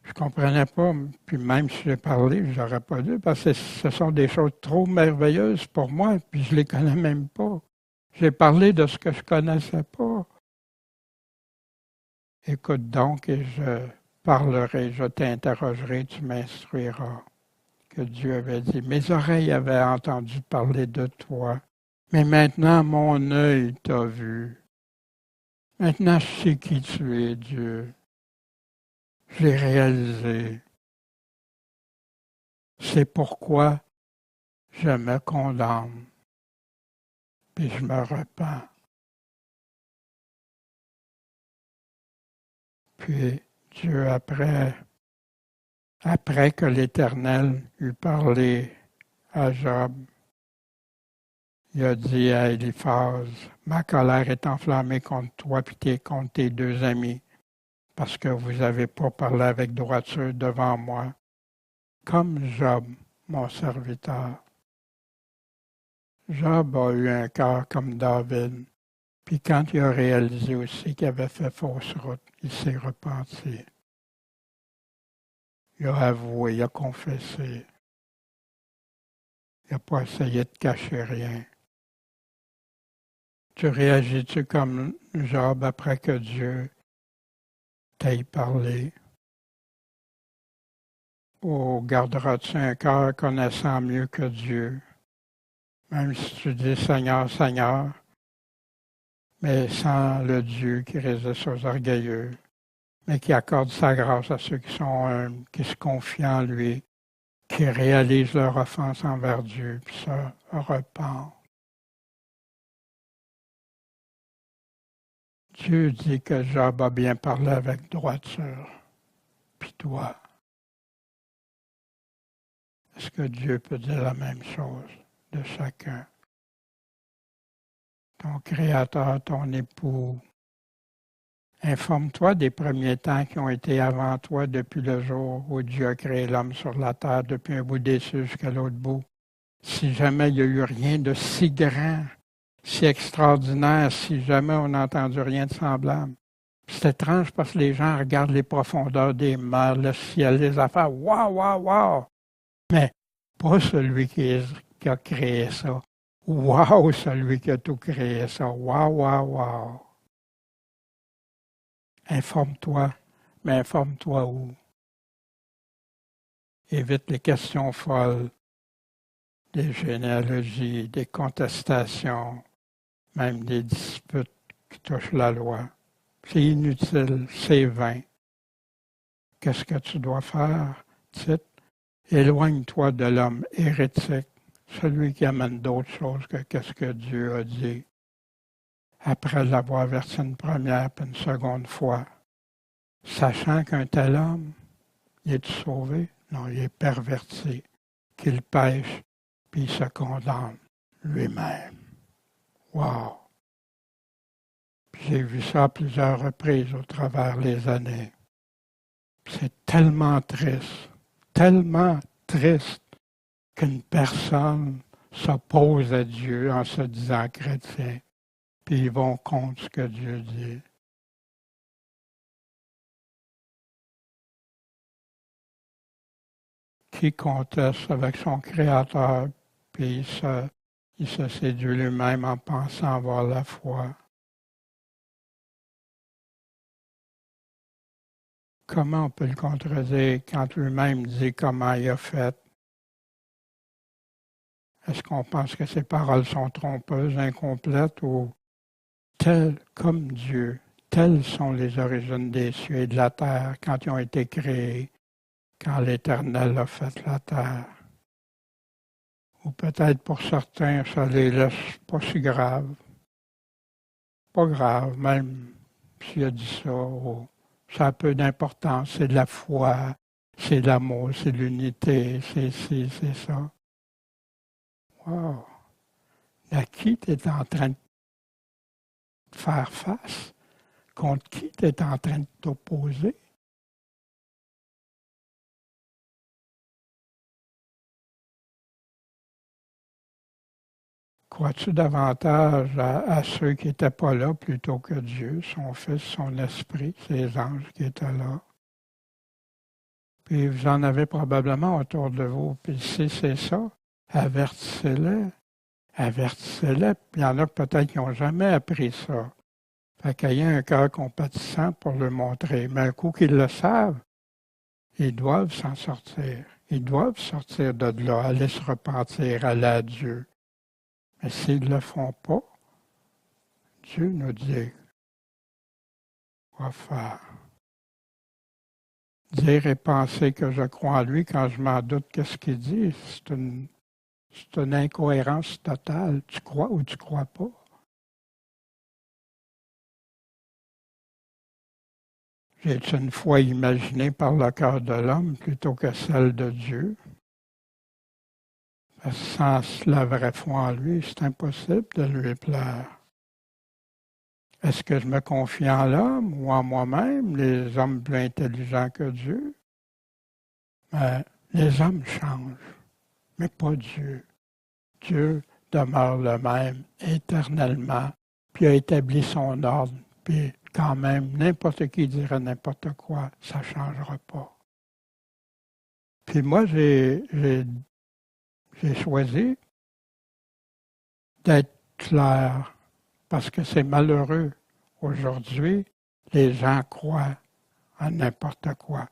[SPEAKER 1] Je comprenais pas, puis même si j'ai parlé, je n'aurais pas dû, parce que ce sont des choses trop merveilleuses pour moi, puis je les connais même pas. J'ai parlé de ce que je connaissais pas. Écoute donc et je parlerai, je t'interrogerai, tu m'instruiras. Que Dieu avait dit. Mes oreilles avaient entendu parler de toi, mais maintenant mon œil t'a vu. Maintenant je sais qui tu es, Dieu. Je l'ai réalisé. C'est pourquoi je me condamne, puis je me repens. Puis Dieu, après que l'Éternel eut parlé à Job, il a dit à Éliphaz, ma colère est enflammée contre toi et contre tes deux amis, parce que vous n'avez pas parlé avec droiture devant moi, comme Job, mon serviteur. Job a eu un cœur comme David, puis quand il a réalisé aussi qu'il avait fait fausse route, il s'est repenti. Il a avoué, il a confessé. Il n'a pas essayé de cacher rien. Tu réagis-tu comme Job après que Dieu t'ait parlé? Ou garderas-tu un cœur connaissant mieux que Dieu? Même si tu dis Seigneur, Seigneur, mais sans le Dieu qui résiste aux orgueilleux, mais qui accorde sa grâce à ceux qui sont humbles, qui se confient en lui, qui réalisent leur offense envers Dieu, puis se repentent. Dieu dit que Job a bien parlé avec droiture. Puis toi, est-ce que Dieu peut dire la même chose de chacun? Ton Créateur, ton époux. Informe-toi des premiers temps qui ont été avant toi depuis le jour où Dieu a créé l'homme sur la terre, depuis un bout des cieux jusqu'à l'autre bout. Si jamais il n'y a eu rien de si grand si extraordinaire, si jamais on n'a entendu rien de semblable. C'est étrange parce que les gens regardent les profondeurs des mers, le ciel, les affaires. Waouh, waouh, waouh! Mais pas celui qui a créé ça. Waouh, celui qui a tout créé ça. Waouh, waouh, waouh! Informe-toi, mais informe-toi où? Évite les questions folles, des généalogies, des contestations, même des disputes qui touchent la loi. C'est inutile, c'est vain. Qu'est-ce que tu dois faire, Tite? Éloigne-toi de l'homme hérétique, celui qui amène d'autres choses que qu'est-ce que Dieu a dit. Après l'avoir versé une première puis une seconde fois, sachant qu'un tel homme, il est sauvé? Non, il est perverti, qu'il pêche, puis il se condamne lui-même. Wow! Puis j'ai vu ça à plusieurs reprises au travers les années. C'est tellement triste qu'une personne s'oppose à Dieu en se disant chrétien, puis ils vont contre ce que Dieu dit. Qui conteste avec son Créateur, puis il se séduit lui-même en pensant avoir la foi. Comment on peut le contredire quand lui-même dit comment il a fait? Est-ce qu'on pense que ses paroles sont trompeuses, incomplètes ou telles comme Dieu, telles sont les origines des cieux et de la terre quand ils ont été créés, quand l'Éternel a fait la terre? Ou peut-être pour certains, ça les laisse pas si grave. Pas grave, même s'il a dit ça, ça a peu d'importance, c'est de la foi, c'est l'amour, c'est l'unité, c'est ci, c'est ça. Wow! À qui tu es en train de faire face? Contre qui tu es en train de t'opposer? Crois-tu davantage à ceux qui n'étaient pas là plutôt que Dieu, son Fils, son Esprit, ces anges qui étaient là? Puis vous en avez probablement autour de vous. Puis si c'est ça, avertissez-les. Avertissez-les. Il y en a peut-être qui n'ont jamais appris ça. Fait qu'il y a un cœur compatissant pour le montrer. Mais un coup qu'ils le savent, ils doivent s'en sortir. Ils doivent sortir de là, aller se repentir, aller à Dieu. Mais s'ils ne le font pas, Dieu nous dit quoi faire. Dire et penser que je crois en lui quand je m'en doute qu'est-ce qu'il dit, c'est une incohérence totale. Tu crois ou tu crois pas? J'ai une foi imaginée par le cœur de l'homme plutôt que celle de Dieu. Sans la vraie foi en lui, c'est impossible de lui plaire. Est-ce que je me confie en l'homme ou en moi-même, les hommes plus intelligents que Dieu? Mais les hommes changent, mais pas Dieu. Dieu demeure le même éternellement, puis a établi son ordre, puis quand même, n'importe qui dirait n'importe quoi, ça ne changera pas. Puis moi, j'ai choisi d'être clair, parce que c'est malheureux. Aujourd'hui, les gens croient en n'importe quoi,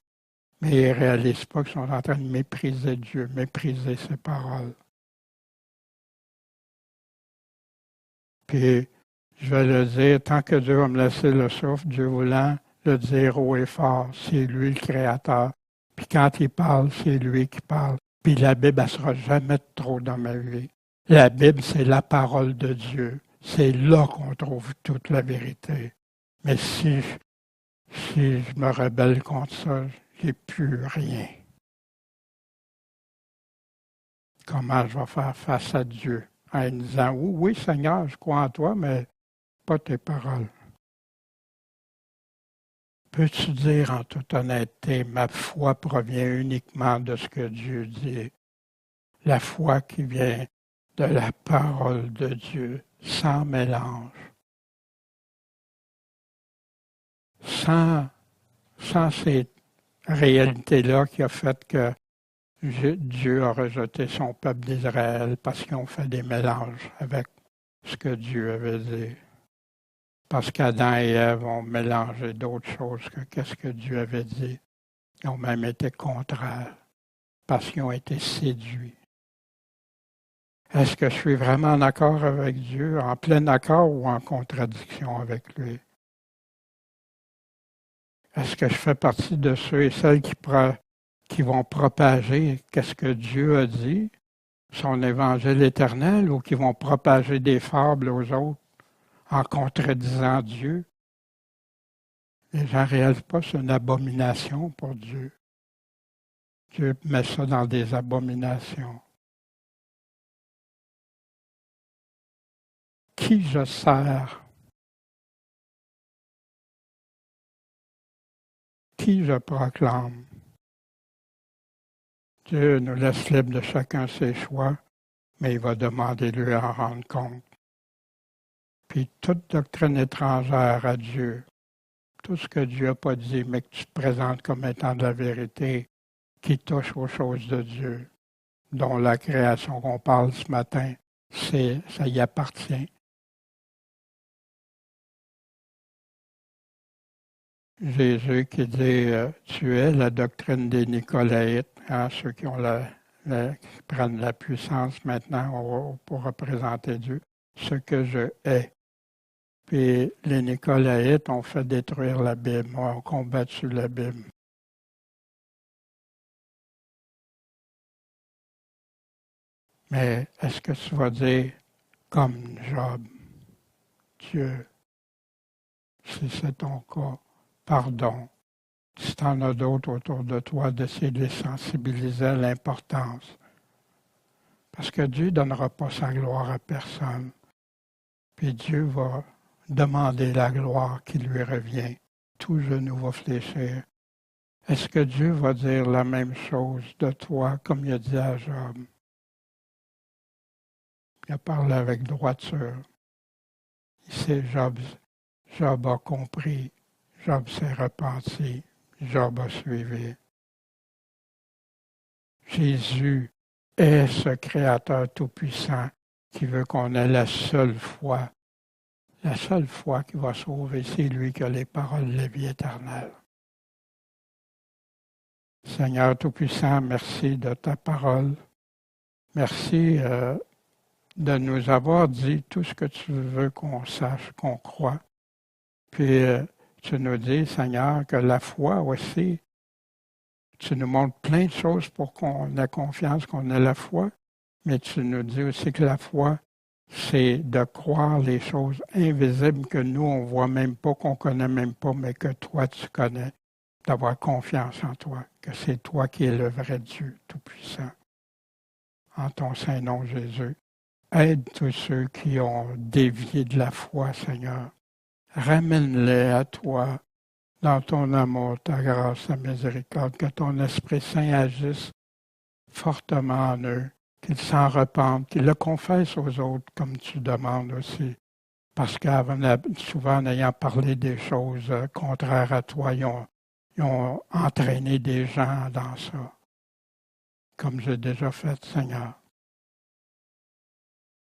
[SPEAKER 1] mais ils ne réalisent pas qu'ils sont en train de mépriser Dieu, mépriser ses paroles. Puis, je vais le dire, tant que Dieu va me laisser le souffle, Dieu voulant, le dire haut et fort, c'est lui le Créateur. Puis quand il parle, c'est lui qui parle. Puis la Bible, elle ne sera jamais trop dans ma vie. La Bible, c'est la parole de Dieu. C'est là qu'on trouve toute la vérité. Mais si je me rebelle contre ça, j'ai plus rien. Comment je vais faire face à Dieu? En disant, oui, Seigneur, je crois en toi, mais pas tes paroles. Peux-tu dire en toute honnêteté, ma foi provient uniquement de ce que Dieu dit? La foi qui vient de la parole de Dieu, sans mélange, sans ces réalités-là qui a fait que Dieu a rejeté son peuple d'Israël parce qu'ils ont fait des mélanges avec ce que Dieu avait dit. Parce qu'Adam et Ève ont mélangé d'autres choses que qu'est-ce que Dieu avait dit. Ils ont même été contraires parce qu'ils ont été séduits. Est-ce que je suis vraiment en accord avec Dieu, en plein accord ou en contradiction avec lui? Est-ce que je fais partie de ceux et celles qui vont propager qu'est-ce que Dieu a dit, son évangile éternel, ou qui vont propager des fables aux autres en contredisant Dieu? Les gens ne réalisent pas que c'est une abomination pour Dieu. Dieu met ça dans des abominations. Qui je sers? Qui je proclame? Dieu nous laisse libre de chacun ses choix, mais il va demander de lui en rendre compte. Puis toute doctrine étrangère à Dieu, tout ce que Dieu n'a pas dit, mais que tu te présentes comme étant de la vérité, qui touche aux choses de Dieu, dont la création qu'on parle ce matin, ça y appartient. Jésus qui dit tu es la doctrine des Nicolaïtes, hein, ceux qui ont qui prennent la puissance maintenant pour représenter Dieu, ce que je hais. Puis les Nicolaïtes ont fait détruire la Bible, ont combattu la Bible. Mais est-ce que tu vas dire comme Job, Dieu, si c'est ton cas, pardon, si tu en as d'autres autour de toi, d'essayer de les sensibiliser à l'importance. Parce que Dieu ne donnera pas sa gloire à personne. Puis Dieu va demander la gloire qui lui revient. Tout genou va fléchir. Est-ce que Dieu va dire la même chose de toi comme il a dit à Job? Il a parlé avec droiture. Il sait, Job a compris. Job s'est repenti. Job a suivi. Jésus est ce Créateur tout-puissant qui veut qu'on ait la seule foi. La seule foi qui va sauver, c'est lui qui a les paroles de la vie éternelle. Seigneur tout-puissant, merci de ta parole. Merci de nous avoir dit tout ce que tu veux qu'on sache, qu'on croit. Puis tu nous dis, Seigneur, que la foi aussi, tu nous montres plein de choses pour qu'on ait confiance, qu'on ait la foi, mais tu nous dis aussi que la foi, c'est de croire les choses invisibles que nous, on ne voit même pas, qu'on ne connaît même pas, mais que toi, tu connais, d'avoir confiance en toi, que c'est toi qui es le vrai Dieu Tout-Puissant. En ton saint nom, Jésus, aide tous ceux qui ont dévié de la foi, Seigneur. Ramène-les à toi dans ton amour, ta grâce, ta miséricorde, que ton Esprit Saint agisse fortement en eux, qu'ils s'en repentent, qu'ils le confessent aux autres, comme tu demandes aussi. Parce que souvent, en ayant parlé des choses contraires à toi, ils ont entraîné des gens dans ça, comme j'ai déjà fait, Seigneur.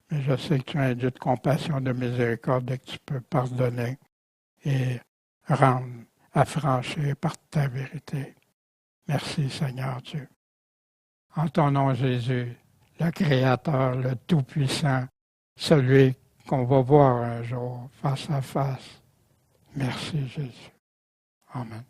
[SPEAKER 1] Mais je sais que tu es un Dieu de compassion, de miséricorde, et que tu peux pardonner et rendre affranchir par ta vérité. Merci, Seigneur Dieu. En ton nom, Jésus, le Créateur, le Tout-Puissant, celui qu'on va voir un jour face à face. Merci, Jésus. Amen.